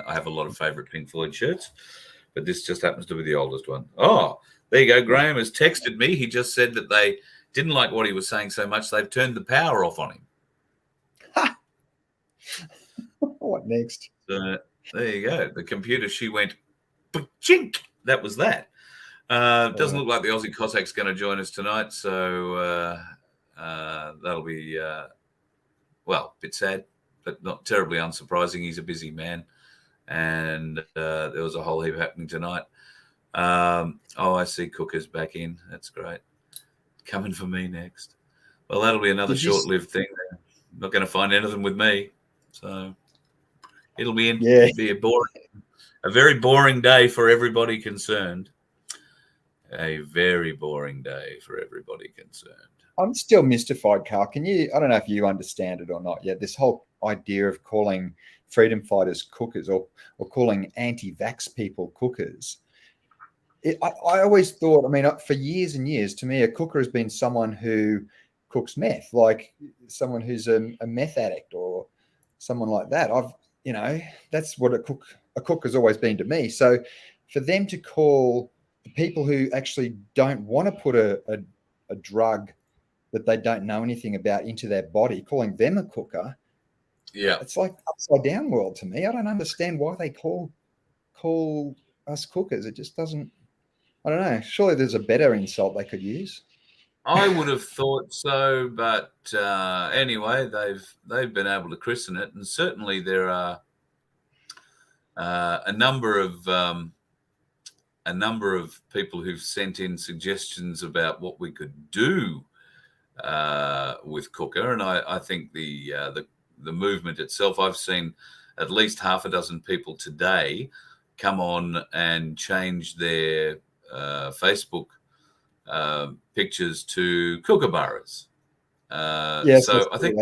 I have a lot of favorite Pink Floyd shirts, but this just happens to be the oldest one. Oh, there you go. Graham has texted me. He just said that they didn't like what he was saying so much, they've turned the power off on him. What next? So there you go. The computer, she went, chink. That was that. Doesn't look like the Aussie Cossack's going to join us tonight, so that'll be, well, a bit sad, but not terribly unsurprising. He's a busy man, and there was a whole heap happening tonight. Oh, I see Cooker's back in. That's great. Coming for me next. Well, that'll be another short-lived thing. Not going to find anything with me, so it'll be a very boring day for everybody concerned. A very boring day for everybody concerned. I'm still mystified, Carl. I don't know if you understand it or not yet, this whole idea of calling freedom fighters cookers or calling anti-vax people cookers. I always thought, I mean, for years and years, to me, a cooker has been someone who cooks meth, like someone who's a meth addict or someone like that. That's what a cook has always been to me. So for them to call the people who actually don't want to put a drug that they don't know anything about into their body, calling them a cooker, it's like upside down world to me. I don't understand why they call us cookers. It just doesn't. I don't know. Surely there's a better insult they could use. I would have thought so, but anyway, they've been able to christen it, and certainly there are a number of people who've sent in suggestions about what we could do with Cooker, and I think the movement itself. I've seen at least half a dozen people today come on and change their Facebook pictures to kookaburras. So I think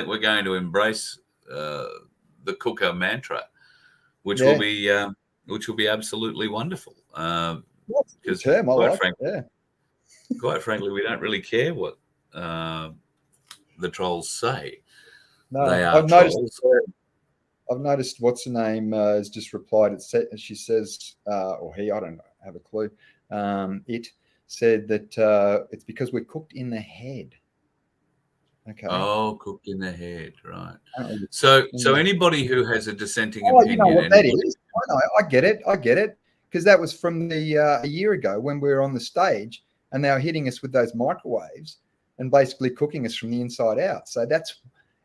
we're going to embrace the cooker mantra, which will be absolutely wonderful. Because quite frankly, we don't really care what the trolls say. No, they are trolls. I've noticed what's her name has just replied. She says, or he, I don't have a clue. It said that it's because we're cooked in the head. Okay. Oh, cooked in the head, right? So anybody who has a dissenting opinion, you know what that is? I get it, because that was from the a year ago when we were on the stage and they were hitting us with those microwaves and basically cooking us from the inside out. So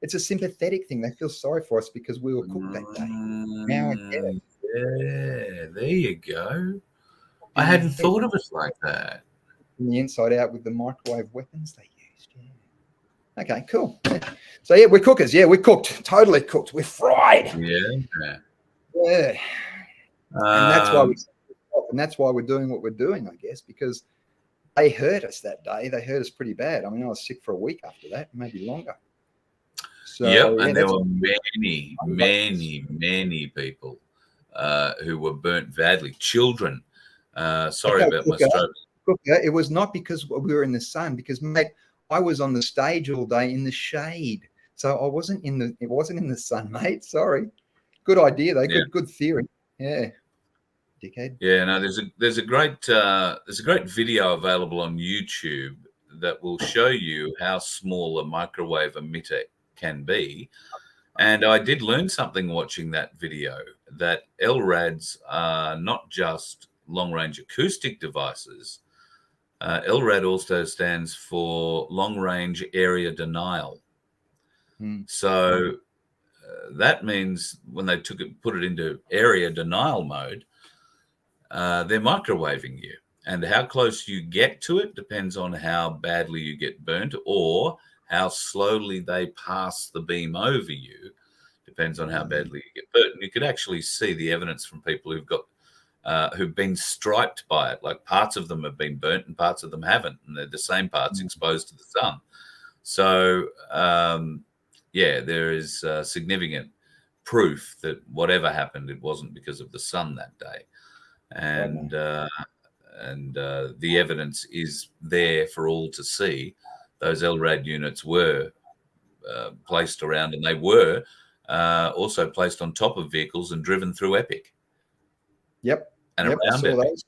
it's a sympathetic thing. They feel sorry for us because we were cooked that day. Now I get it. Yeah, there you go. I hadn't thought of it like that. From the inside out with the microwave weapons they used. Yeah. Okay, cool. Yeah. So yeah, we're cookers. Yeah, we're cooked. Totally cooked. We're fried. Yeah. Yeah. And that's why we're doing what we're doing, I guess, because they hurt us that day. They hurt us pretty bad. I mean, I was sick for a week after that, maybe longer. So, and there were many people who were burnt badly. Children. Sorry about my stroke. It was not because we were in the sun, because, mate, I was on the stage all day in the shade. So it wasn't in the sun, mate. Sorry. Good idea, though. Yeah. Good theory. Yeah. Dickhead. Yeah, no, there's a great video available on YouTube that will show you how small a microwave emitter can be. And I did learn something watching that video, that LRADs are not just long-range acoustic devices. LRAD also stands for long-range area denial. So that means when they put it into area denial mode, they're microwaving you. And how close you get to it depends on how badly you get burnt or how slowly they pass the beam over you. depends on how badly you get burnt. And you could actually see the evidence from people who've been striped by it. Like parts of them have been burnt and parts of them haven't, and they're the same parts exposed to the sun. So, there is significant proof that whatever happened, it wasn't because of the sun that day. And the evidence is there for all to see. Those LRAD units were placed around, and they were also placed on top of vehicles and driven through Epic. Yep. And around Epic. Those.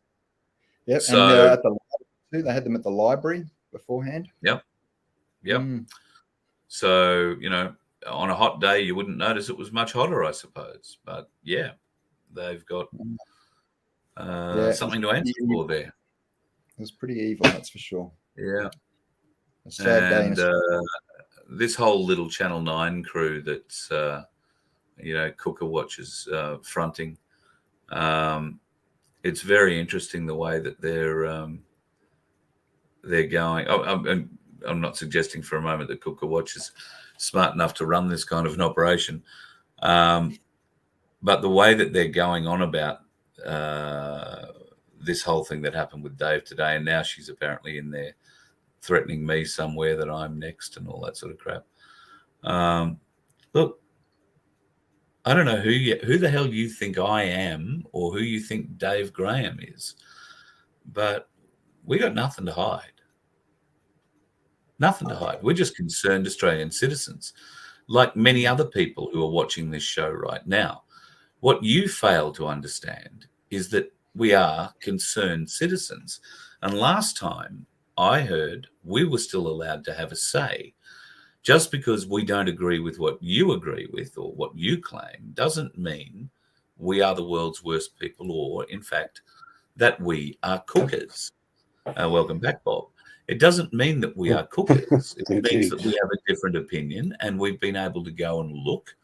Yep. So, and at the library, they had them at the library beforehand. Yep. So, on a hot day, you wouldn't notice it was much hotter, I suppose. But yeah, they've got something to answer for there. It was pretty evil, that's for sure. Yeah. A sad day. This whole little Channel 9 crew that's, Cooker watches fronting. It's very interesting the way that they're going. I'm not suggesting for a moment that Cooker Watch is smart enough to run this kind of an operation. But the way that they're going on about this whole thing that happened with Dave today, and now she's apparently in there threatening me somewhere that I'm next and all that sort of crap. Look, I don't know who the hell you think I am or who you think Dave Graham is, but we got nothing to hide. Nothing to hide. We're just concerned Australian citizens, like many other people who are watching this show right now. What you fail to understand is that we are concerned citizens. And last time I heard we were still allowed to have a say. Just because we don't agree with what you agree with or what you claim doesn't mean we are the world's worst people or, in fact, that we are cookers. Welcome back, Bob. It doesn't mean that we are cookers. It means that we have a different opinion, and we've been able to go and look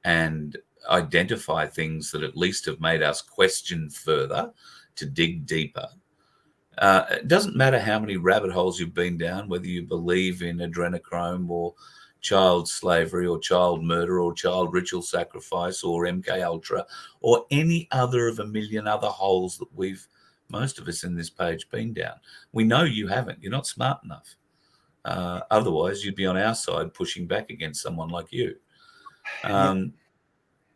and identify things that at least have made us question further, to dig deeper. It doesn't matter how many rabbit holes you've been down, whether you believe in adrenochrome or child slavery or child murder or child ritual sacrifice or MK Ultra or any other of a million other holes that most of us in this page been down. We know you haven't. You're not smart enough. Otherwise, you'd be on our side pushing back against someone like you. I'm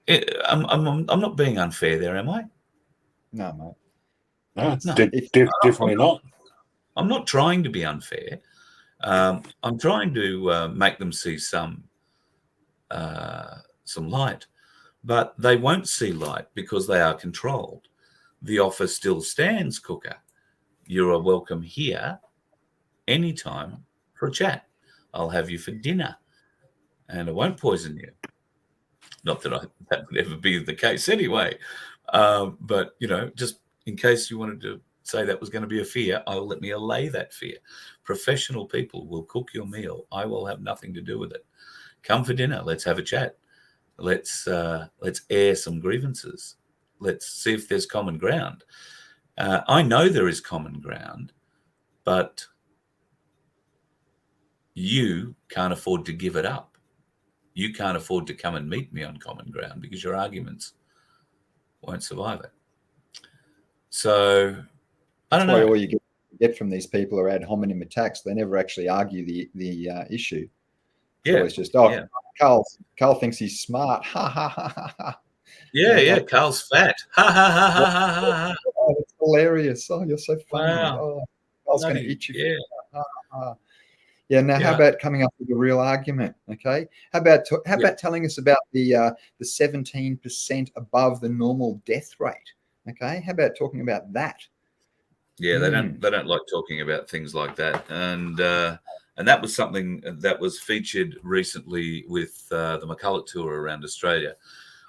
not being unfair there, am I? No, mate. No, definitely not. I'm not trying to be unfair. I'm trying to make them see some light, but they won't see light because they are controlled. The offer still stands, Cooker. You are welcome here anytime for a chat. I'll have you for dinner, and I won't poison you. Not that that would ever be the case anyway, but just in case you wanted to say that was going to be a fear, let me allay that fear. Professional people will cook your meal. I will have nothing to do with it. Come for dinner. Let's have a chat. Let's air some grievances. Let's see if there's common ground. I know there is common ground, but you can't afford to give it up. You can't afford to come and meet me on common ground because your arguments won't survive it. So I don't know. All you get from these people are ad hominem attacks. They never actually argue the issue. It's just Carl thinks he's smart. Ha ha ha ha ha. Yeah. Carl's fat. Ha ha ha ha ha ha. Oh, that's hilarious. Oh, you're so funny. Wow. Oh, Carl's going to eat you. Yeah. Ha, ha, ha. Yeah. Now, how about coming up with a real argument? Okay. How about telling us about the 17% above the normal death rate? Okay. How about talking about that? Yeah, they don't like talking about things like that, and that was something that was featured recently with the McCulloch tour around Australia.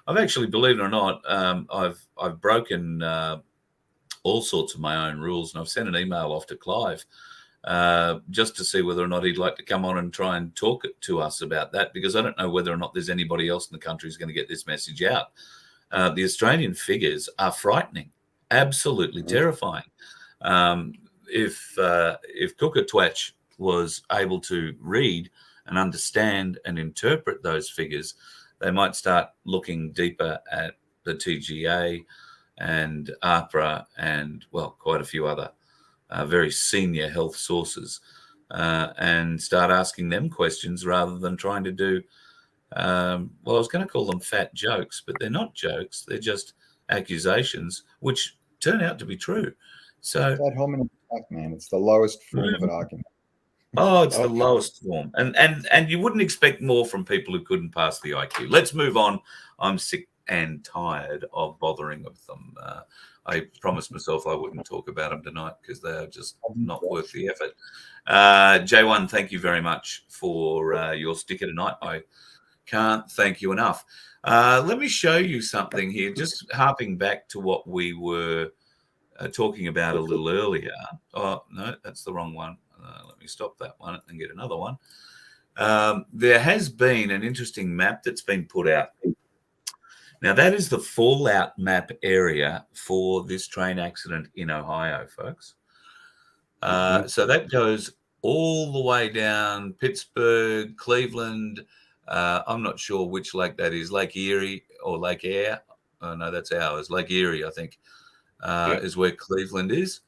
I've actually, believe it or not, I've broken all sorts of my own rules, and I've sent an email off to Clive just to see whether or not he'd like to come on and try and talk to us about that, because I don't know whether or not there's anybody else in the country who's going to get this message out. The Australian figures are frightening, absolutely terrifying. If Cooker Twatch was able to read and understand and interpret those figures, they might start looking deeper at the TGA and APRA and, well, quite a few other very senior health sources, and start asking them questions rather than trying to do, well, I was going to call them fat jokes, but they're not jokes. They're just accusations, which turn out to be true. So that hominem attack, man, it's the lowest form of an argument. Oh, it's the lowest form. And you wouldn't expect more from people who couldn't pass the IQ. Let's move on. I'm sick and tired of bothering with them. I promised myself I wouldn't talk about them tonight because they are just not worth the effort. J1, thank you very much for your sticker tonight. I can't thank you enough. Let me show you something here, just harping back to what we were talking about a little earlier. Oh, no, that's the wrong one. Let me stop that one and get another one. There has been an interesting map that's been put out. Now, that is the fallout map area for this train accident in Ohio, folks. So that goes all the way down Pittsburgh, Cleveland. I'm not sure which lake that is, Lake Erie or Lake Air. Oh, no, that's ours. Lake Erie, I think, is where Cleveland is.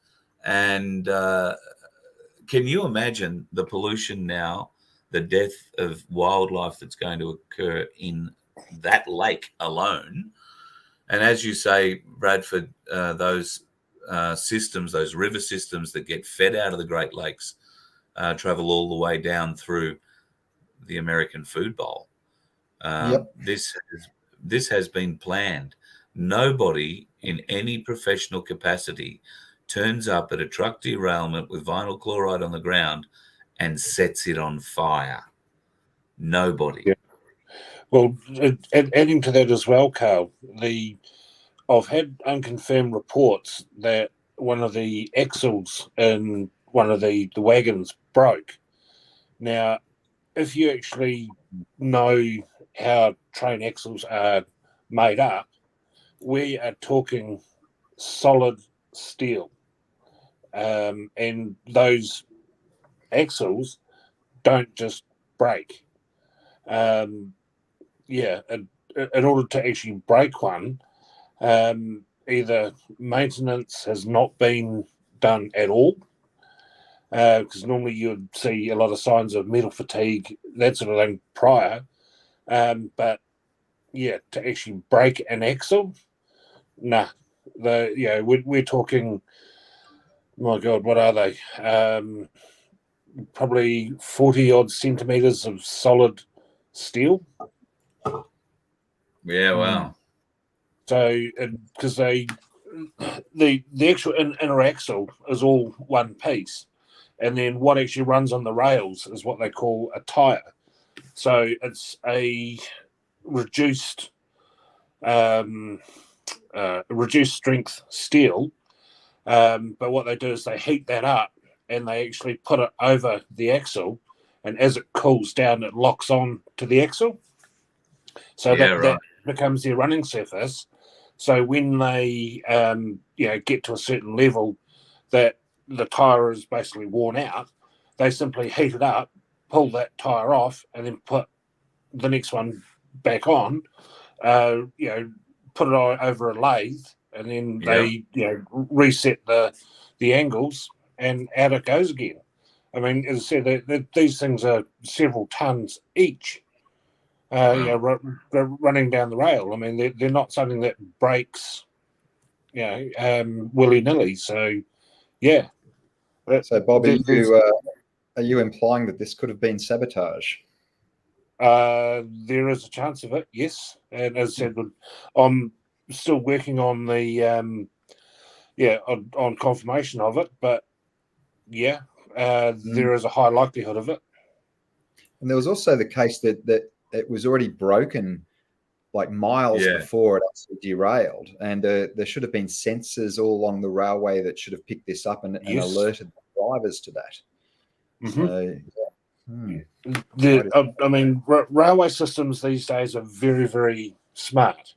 And can you imagine the pollution now, the death of wildlife that's going to occur in that lake alone? And as you say, Bradford, those systems, those river systems that get fed out of the Great Lakes, travel all the way down through the American food bowl. This has been planned. Nobody in any professional capacity turns up at a truck derailment with vinyl chloride on the ground and sets it on fire. Nobody. Yeah. Well, adding to that as well, Carl, I've had unconfirmed reports that one of the axles in one of the wagons broke. Now, if you actually know how train axles are made up, we are talking solid steel. And those axles don't just break. In order to actually break one, either maintenance has not been done at all, because normally you would see a lot of signs of metal fatigue, that sort of thing prior. But yeah, to actually break an axle, nah. We're talking. My God, what are they? Probably 40 odd centimeters of solid steel. Yeah, wow. So, because the actual inner axle is all one piece, and then what actually runs on the rails is what they call a tire. So it's a reduced strength steel. But what they do is they heat that up and they actually put it over the axle, and as it cools down, it locks on to the axle. So that becomes their running surface. So when they get to a certain level that the tire is basically worn out, they simply heat it up, pull that tire off, and then put the next one back on. Put it over a lathe, and then they reset the angles, and out it goes again. I mean, as I said, these things are several tons each. Running down the rail. I mean, they're not something that breaks, willy nilly. So, yeah. So, Bobby, are you implying that this could have been sabotage? There is a chance of it, yes. And as I said, I'm still working on the on confirmation of it, but there is a high likelihood of it. And there was also the case that it was already broken like miles before it actually derailed, and there should have been sensors all along the railway that should have picked this up and alerted the drivers to that. So, railway systems these days are very, very smart.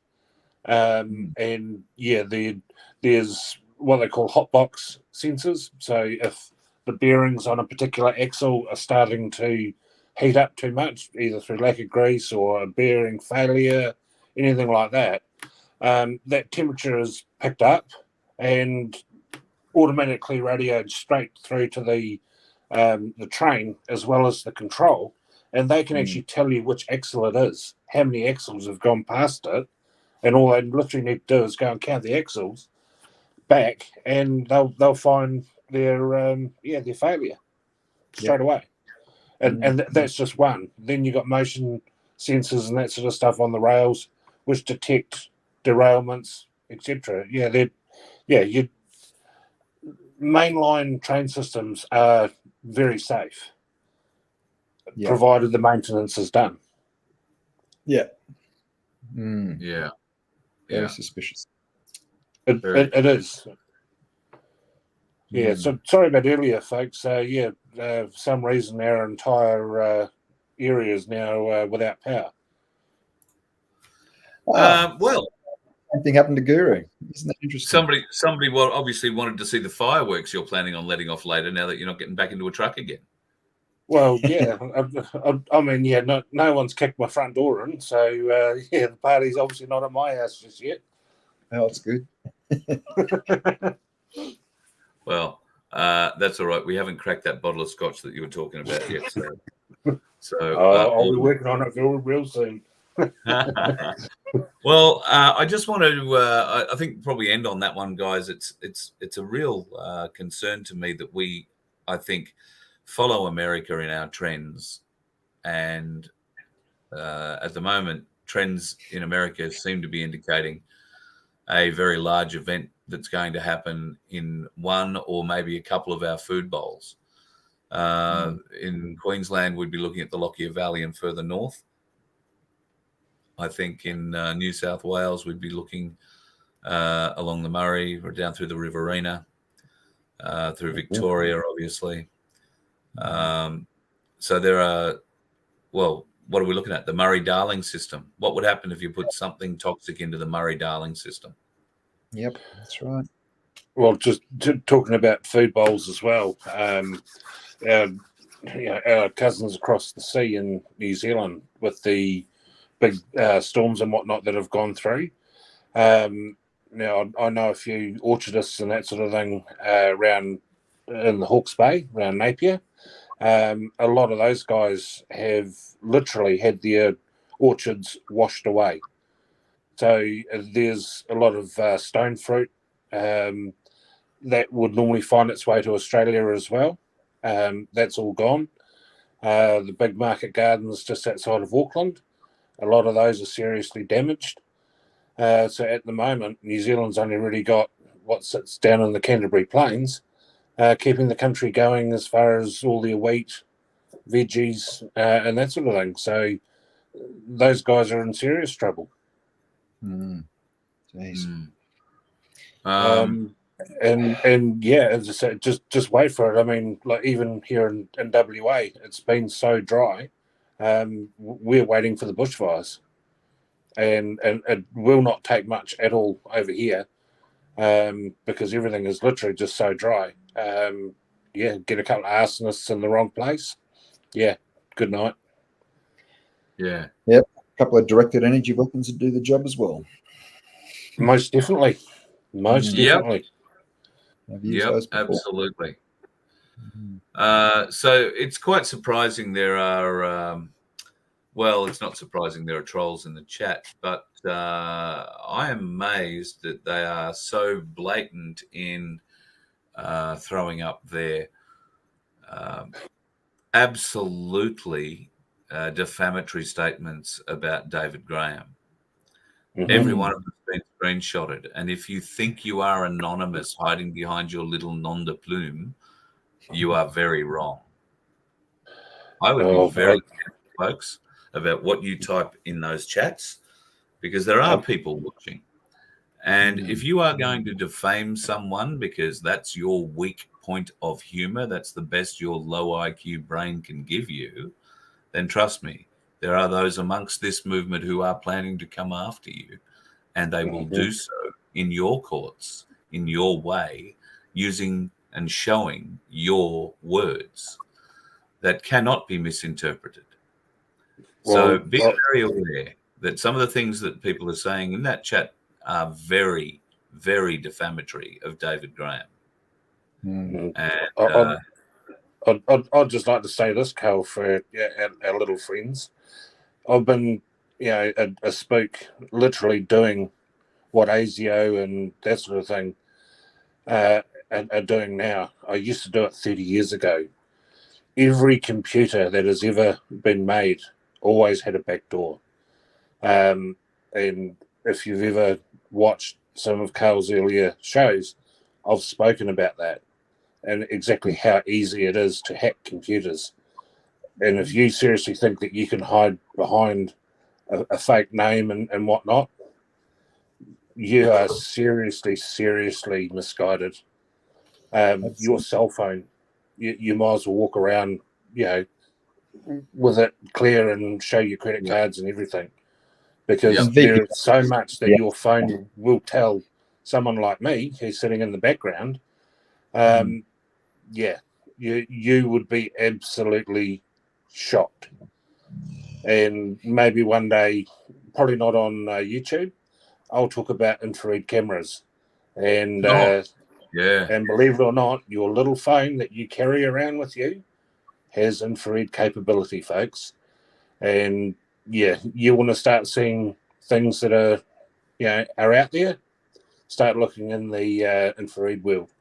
And there's what they call hot box sensors. So if the bearings on a particular axle are starting to heat up too much, either through lack of grease or a bearing failure, anything like that, that temperature is picked up and automatically radioed straight through to the train as well as the control, and they can actually tell you which axle it is, how many axles have gone past it, and all they literally need to do is go and count the axles back, and they'll find their failure straight away. And that's just one. Then you got motion sensors and that sort of stuff on the rails, which detect derailments, etc. Mainline train systems are very safe, provided the maintenance is done. Yeah. Yeah. Very suspicious. It is. Yeah, so sorry about earlier, folks. For some reason our entire area is now without power. Well, same thing happened to Guru. Isn't that interesting? Somebody obviously wanted to see the fireworks you're planning on letting off later. Now that you're not getting back into a truck again. Well, yeah. I mean, no one's kicked my front door in, so the party's obviously not at my house just yet. Oh, that's good. Well, that's all right. We haven't cracked that bottle of scotch that you were talking about yet. So I'll be working on it real soon. Well, I just want to, I think, probably end on that one, guys. It's a real concern to me that we, I think, follow America in our trends, and at the moment, trends in America seem to be indicating a very large event that's going to happen in one or maybe a couple of our food bowls. In Queensland, we'd be looking at the Lockyer Valley and further north. I think in New South Wales, we'd be looking along the Murray or down through the Riverina, through Victoria, obviously. So there are, well, what are we looking at? The Murray-Darling system. What would happen if you put something toxic into the Murray-Darling system? Yep, that's right. Well, just talking about food bowls as well. Our cousins across the sea in New Zealand with the big storms and whatnot that have gone through. Now, I know a few orchardists and that sort of thing around in the Hawke's Bay, around Napier. A lot of those guys have literally had their orchards washed away. So there's a lot of stone fruit that would normally find its way to Australia as well. That's all gone. The big market gardens just outside of Auckland, a lot of those are seriously damaged. So at the moment, New Zealand's only really got what sits down in the Canterbury Plains, keeping the country going as far as all their wheat, veggies, and that sort of thing. So those guys are in serious trouble. Jeez. And yeah, as I said, just wait for it. I mean, like even here in WA, it's been so dry. We're waiting for the bushfires, and it will not take much at all over here, because everything is literally just so dry. Get a couple of arsonists in the wrong place. Yeah, good night. Yeah. Yep. A couple of directed energy weapons that do the job as well. Most definitely. Definitely. Yep, absolutely. So it's quite surprising there are, well, it's not surprising there are trolls in the chat, but I am amazed that they are so blatant in throwing up their absolutely defamatory statements about David Graham. Every one of them has been screenshotted. And if you think you are anonymous hiding behind your little nom de plume, you are very wrong. I would be very careful, folks, about what you type in those chats, because there are people watching. And if you are going to defame someone because that's your weak point of humor, that's the best your low IQ brain can give you, then trust me, there are those amongst this movement who are planning to come after you, and they will do so in your courts, in your way, using and showing your words. that cannot be misinterpreted. So be very aware that some of the things that people are saying in that chat are very, very defamatory of David Graham. Mm. And I'd just like to say this, Carl, for our little friends. I've been, a spook, literally doing what ASIO and that sort of thing are doing now. I used to do it 30 years ago. Every computer that has ever been made always had a backdoor. And if you've ever watched some of Carl's earlier shows, I've spoken about that and exactly how easy it is to hack computers. And if you seriously think that you can hide behind a fake name and whatnot, you are seriously misguided. Your cell phone, you might as well walk around, with it clear and show your credit cards and everything, because there's so much that your phone will tell someone like me who's sitting in the background. You would be absolutely shocked. And maybe one day, probably not on YouTube, I'll talk about infrared cameras. And and believe it or not, your little phone that you carry around with you has infrared capability, folks. And you want to start seeing things that are out there, start looking in the infrared world,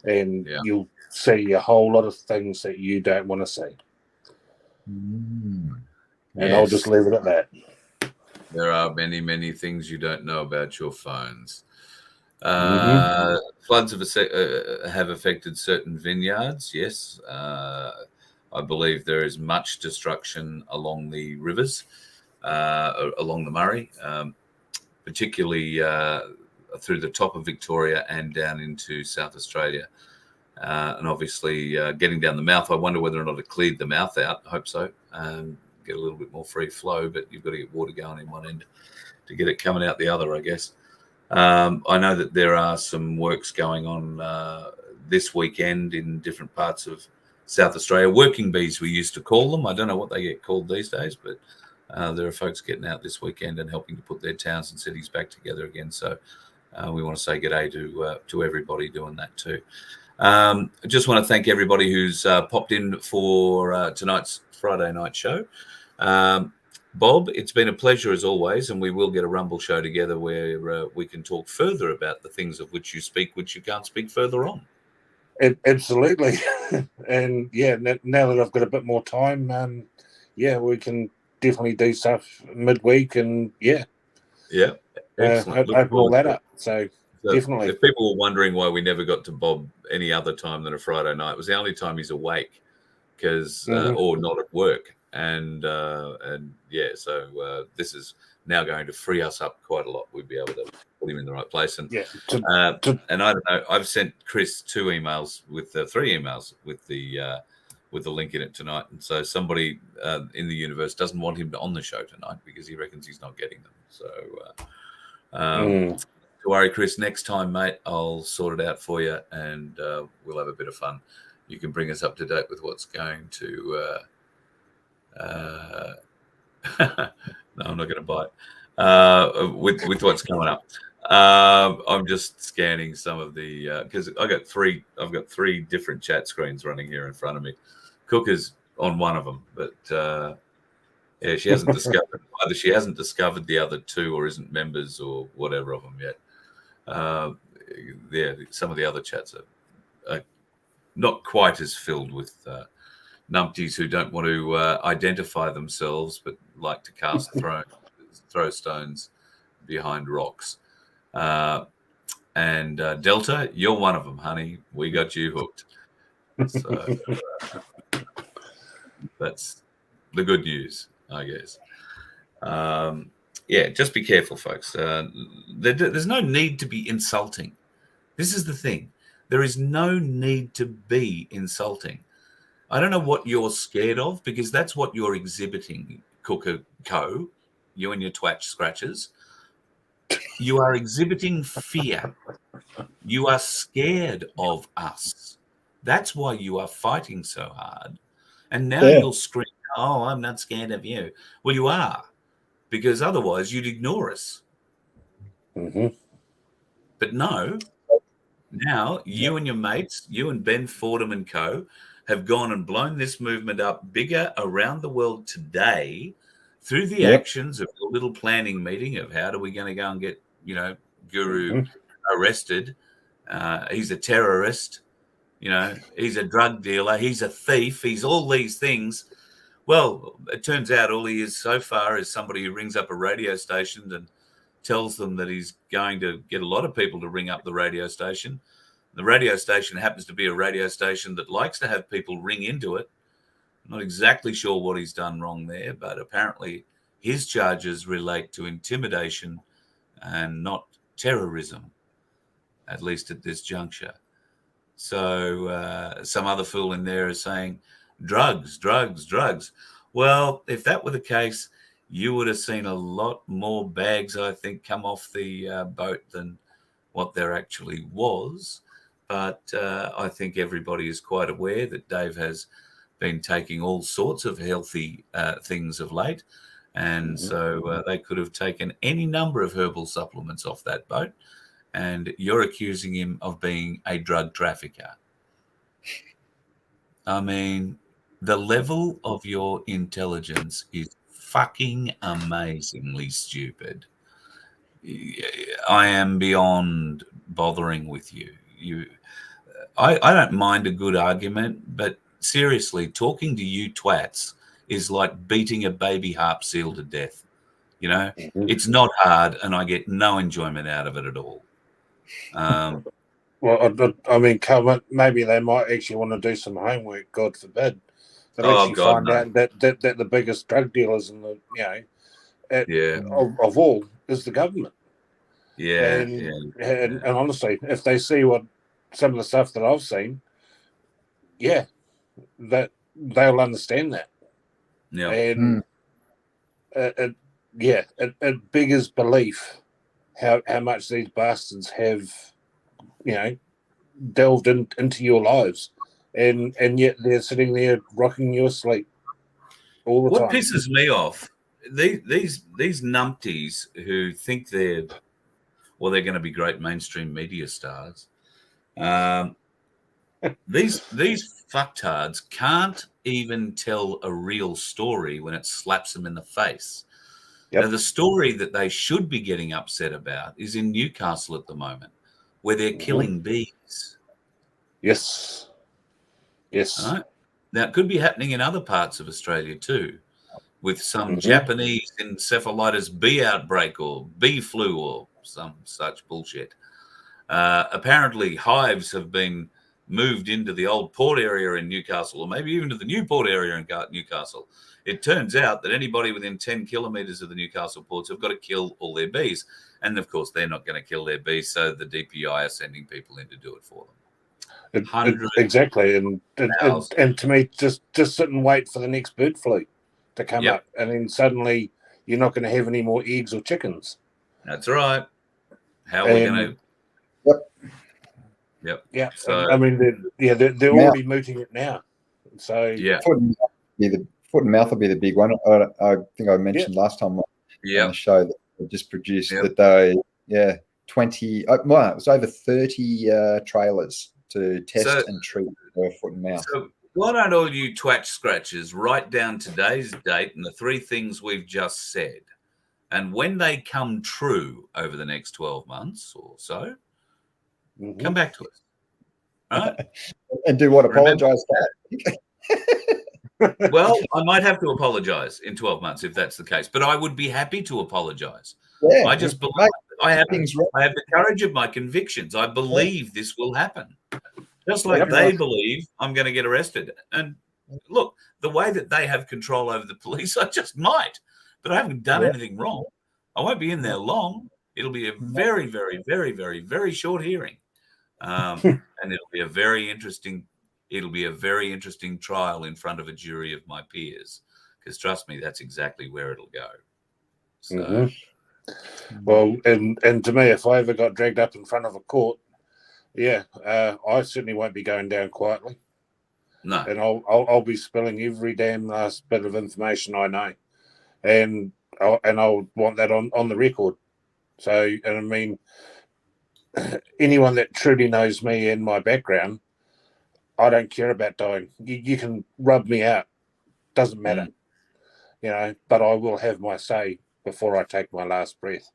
and you'll see a whole lot of things that you don't want to see. And I'll just leave it at that. There are many things you don't know about your phones. Floods have affected certain vineyards. Yes, I believe there is much destruction along the rivers, along the Murray, particularly through the top of Victoria and down into South Australia. And obviously getting down the mouth, I wonder whether or not it cleared the mouth out. I hope so. Get a little bit more free flow, but you've got to get water going in one end to get it coming out the other, I guess. I know that there are some works going on this weekend in different parts of South Australia. Working bees, we used to call them. I don't know what they get called these days, but there are folks getting out this weekend and helping to put their towns and cities back together again. So we want to say g'day to everybody doing that too. I just want to thank everybody who's popped in for tonight's Friday night show. Bob, it's been a pleasure as always, and we will get a Rumble show together where we can talk further about the things of which you speak, which you can't speak further on. Absolutely. And now that I've got a bit more time, we can definitely do stuff midweek and excellent. Open all that up. So definitely. If people were wondering why we never got to Bob any other time than a Friday night, it was the only time he's awake because or not at work. So this is now going to free us up quite a lot. We'll be able to put him in the right place. And and I don't know. I've sent Chris 3 emails with the link in it tonight. And so somebody in the universe doesn't want him on the show tonight because he reckons he's not getting them. So don't worry, Chris. Next time, mate, I'll sort it out for you, and we'll have a bit of fun. You can bring us up to date with what's going to. No, I'm not going to bite. With what's coming up. I'm just scanning some of the because I've got three different chat screens running here in front of me. Cook is on one of them, but she hasn't discovered either. She hasn't discovered the other two, or isn't members, or whatever of them yet. Some of the other chats are not quite as filled with numpties who don't want to identify themselves, but like to throw stones behind rocks. And Delta, you're one of them, honey. We got you hooked. So that's the good news, I guess. Just be careful, folks. There's no need to be insulting. This is the thing. There is no need to be insulting. I don't know what you're scared of, because that's what you're exhibiting, Cooker Co., you and your twatch scratches. You are exhibiting fear. You are scared of us. That's why you are fighting so hard. And now you'll scream, "Oh, I'm not scared of you." Well, you are, because otherwise you'd ignore us. But no, now you and your mates, you and Ben Fordham and co, have gone and blown this movement up bigger around the world today through the actions of your little planning meeting of how are we going to go and get, Guru arrested. He's a terrorist, he's a drug dealer, he's a thief, he's all these things. Well, it turns out all he is so far is somebody who rings up a radio station and tells them that he's going to get a lot of people to ring up the radio station. The radio station happens to be a radio station that likes to have people ring into it. I'm not exactly sure what he's done wrong there, but apparently his charges relate to intimidation and not terrorism, at least at this juncture. So some other fool in there is saying, drugs. Well, if that were the case, you would have seen a lot more bags, I think, come off the boat than what there actually was. But I think everybody is quite aware that Dave has been taking all sorts of healthy things of late. And so they could have taken any number of herbal supplements off that boat. And you're accusing him of being a drug trafficker. I mean, the level of your intelligence is fucking amazingly stupid. I am beyond bothering with you. I don't mind a good argument, but seriously, talking to you twats is like beating a baby harp seal to death. It's not hard, and I get no enjoyment out of it at all. Well, I mean, maybe they might actually want to do some homework. God forbid. They'll actually find out that the biggest drug dealers in the of all is the government. And honestly, if they see what some of the stuff that I've seen, that they'll understand that. And it beggars belief how much these bastards have, delved into your lives, and yet they're sitting there rocking you asleep all the time. What pisses me off, these numpties who think they're going to be great mainstream media stars. These fucktards can't even tell a real story when it slaps them in the face. Now, the story that they should be getting upset about is in Newcastle at the moment, where they're killing bees. Yes. Right? Now, it could be happening in other parts of Australia too, with some Japanese encephalitis bee outbreak or bee flu or some such bullshit. Apparently, hives have been moved into the old port area in Newcastle, or maybe even to the new port area in Newcastle. It turns out that anybody within 10 kilometres of the Newcastle ports have got to kill all their bees. And, of course, they're not going to kill their bees, so the DPI are sending people in to do it for them. Exactly. And to me, just sit and wait for the next bird flu to come up. And then suddenly you're not going to have any more eggs or chickens. That's right. How are we going to... Yep. So, I mean, they're already mooting it now. So foot and mouth will be the big one. I think I mentioned last time on the show that they just produced that they 20. Well, it was over 30 trailers to test and treat for foot and mouth. So why don't all you twatch scratchers write down today's date and the three things we've just said, and when they come true over the next 12 months or so, come back to us. Right? And do what? Apologise for that? Well, I might have to apologise in 12 months if that's the case, but I would be happy to apologise. I just believe I have the courage of my convictions. I believe this will happen. Just like they believe I'm going to get arrested. And look, the way that they have control over the police, I just might. But I haven't done anything wrong. I won't be in there long. It'll be a very, very, very, very, very short hearing. And it'll be a very interesting trial in front of a jury of my peers. Because trust me, that's exactly where it'll go. So well, and to me, if I ever got dragged up in front of a court, I certainly won't be going down quietly. No. And I'll be spilling every damn last bit of information I know, and I'll want that on the record. So, and I mean, anyone that truly knows me and my background, I don't care about dying. You can rub me out, doesn't matter, you know. But I will have my say before I take my last breath.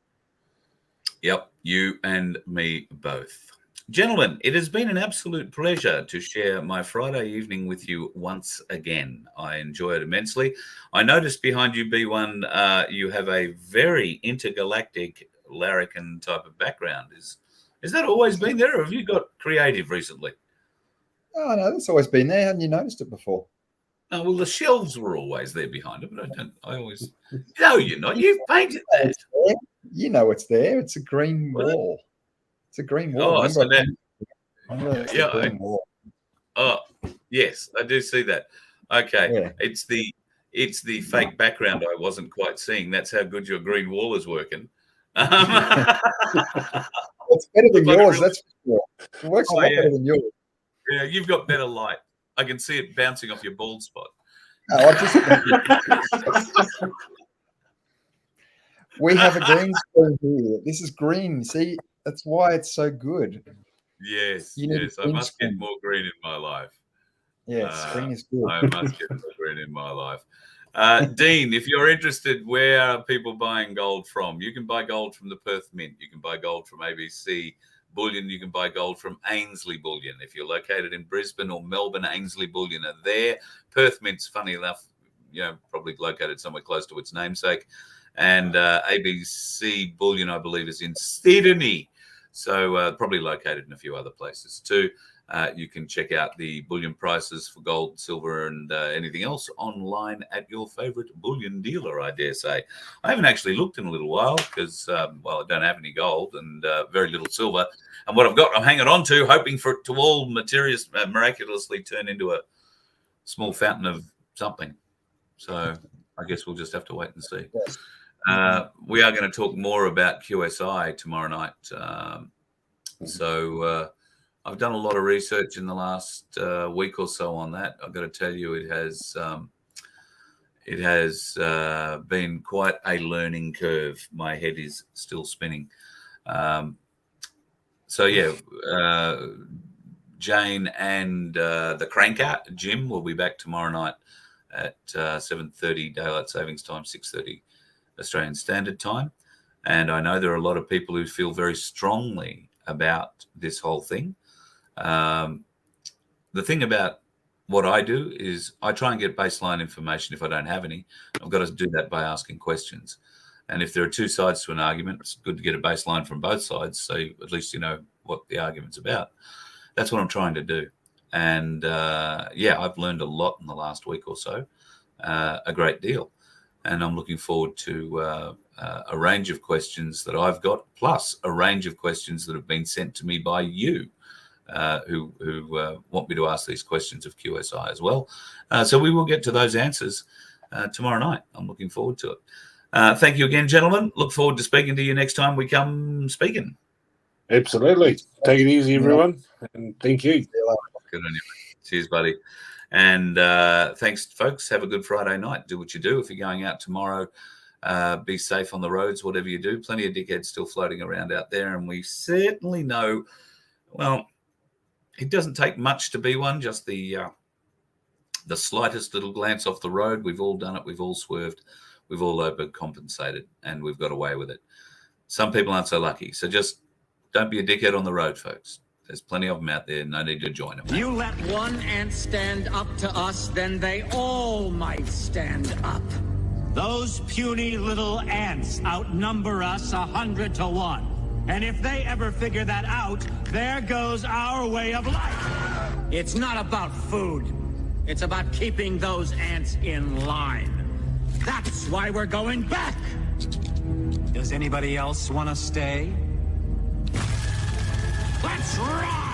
Yep, you and me both. Gentlemen, it has been an absolute pleasure to share my Friday evening with you once again. I enjoy it immensely. I noticed behind you, B1, you have a very intergalactic larrikin type of background. Is that always been there, or have you got creative recently? Oh, no, that's always been there. Hadn't you noticed it before? Oh, well, the shelves were always there behind it, but I always... No, you're not. You've painted that. You know it's there. It's a green wall. It's a green wall. Oh, so that... Yeah, green wall. Oh, yes, I do see that. Okay, yeah. It's the fake background I wasn't quite seeing. That's how good your green wall is working. It's better than yours, that's for sure. It works a lot better than yours. Yeah, you've got better light. I can see it bouncing off your bald spot. No, we have a green screen here. This is green. See, that's why it's so good. Yes, yes. I must get more green in my life. Yes, green is good. I must get more green in my life. Dean, if you're interested, where are people buying gold from? You can buy gold from the Perth Mint. You can buy gold from ABC Bullion. You can buy gold from Ainsley Bullion. If you're located in Brisbane or Melbourne, Ainsley Bullion are there. Perth Mint's, funny enough, probably located somewhere close to its namesake. And ABC Bullion, I believe, is in Sydney. So probably located in a few other places too. You can check out the bullion prices for gold, silver, and anything else online at your favorite bullion dealer, I dare say. I haven't actually looked in a little while because, I don't have any gold and very little silver. And what I've got, I'm hanging on to, hoping for it to all miraculously turn into a small fountain of something. So I guess we'll just have to wait and see. We are going to talk more about QSI tomorrow night. So I've done a lot of research in the last week or so on that. I've got to tell you, it has been quite a learning curve. My head is still spinning. Jane and the Cranker, Jim, will be back tomorrow night at 7:30 Daylight Savings Time, 6:30 Australian Standard Time. And I know there are a lot of people who feel very strongly about this whole thing. The thing about what I do is I try and get baseline information if I don't have any. I've got to do that by asking questions. And if there are two sides to an argument, it's good to get a baseline from both sides, so at least you know what the argument's about. That's what I'm trying to do. And I've learned a lot in the last week or so, a great deal. And I'm looking forward to a range of questions that I've got, plus a range of questions that have been sent to me by you who want me to ask these questions of QSI as well. So we will get to those answers tomorrow night. I'm looking forward to it. Thank you again, gentlemen. Look forward to speaking to you next time we come speaking. Absolutely. Take it easy, everyone. And thank you. Good on you. Cheers, buddy. And thanks, folks. Have a good Friday night. Do what you do. If you're going out tomorrow, be safe on the roads, whatever you do. Plenty of dickheads still floating around out there. And we certainly know, well, it doesn't take much to be one. Just the slightest little glance off the road. We've all done it. We've all swerved. We've all overcompensated. And we've got away with it. Some people aren't so lucky. So just don't be a dickhead on the road, folks. There's plenty of them out there. No need to join them. You let one ant stand up to us, then they all might stand up. Those puny little ants outnumber us 100 to 1. And if they ever figure that out, there goes our way of life. It's not about food. It's about keeping those ants in line. That's why we're going back. Does anybody else want to stay? Let's rock!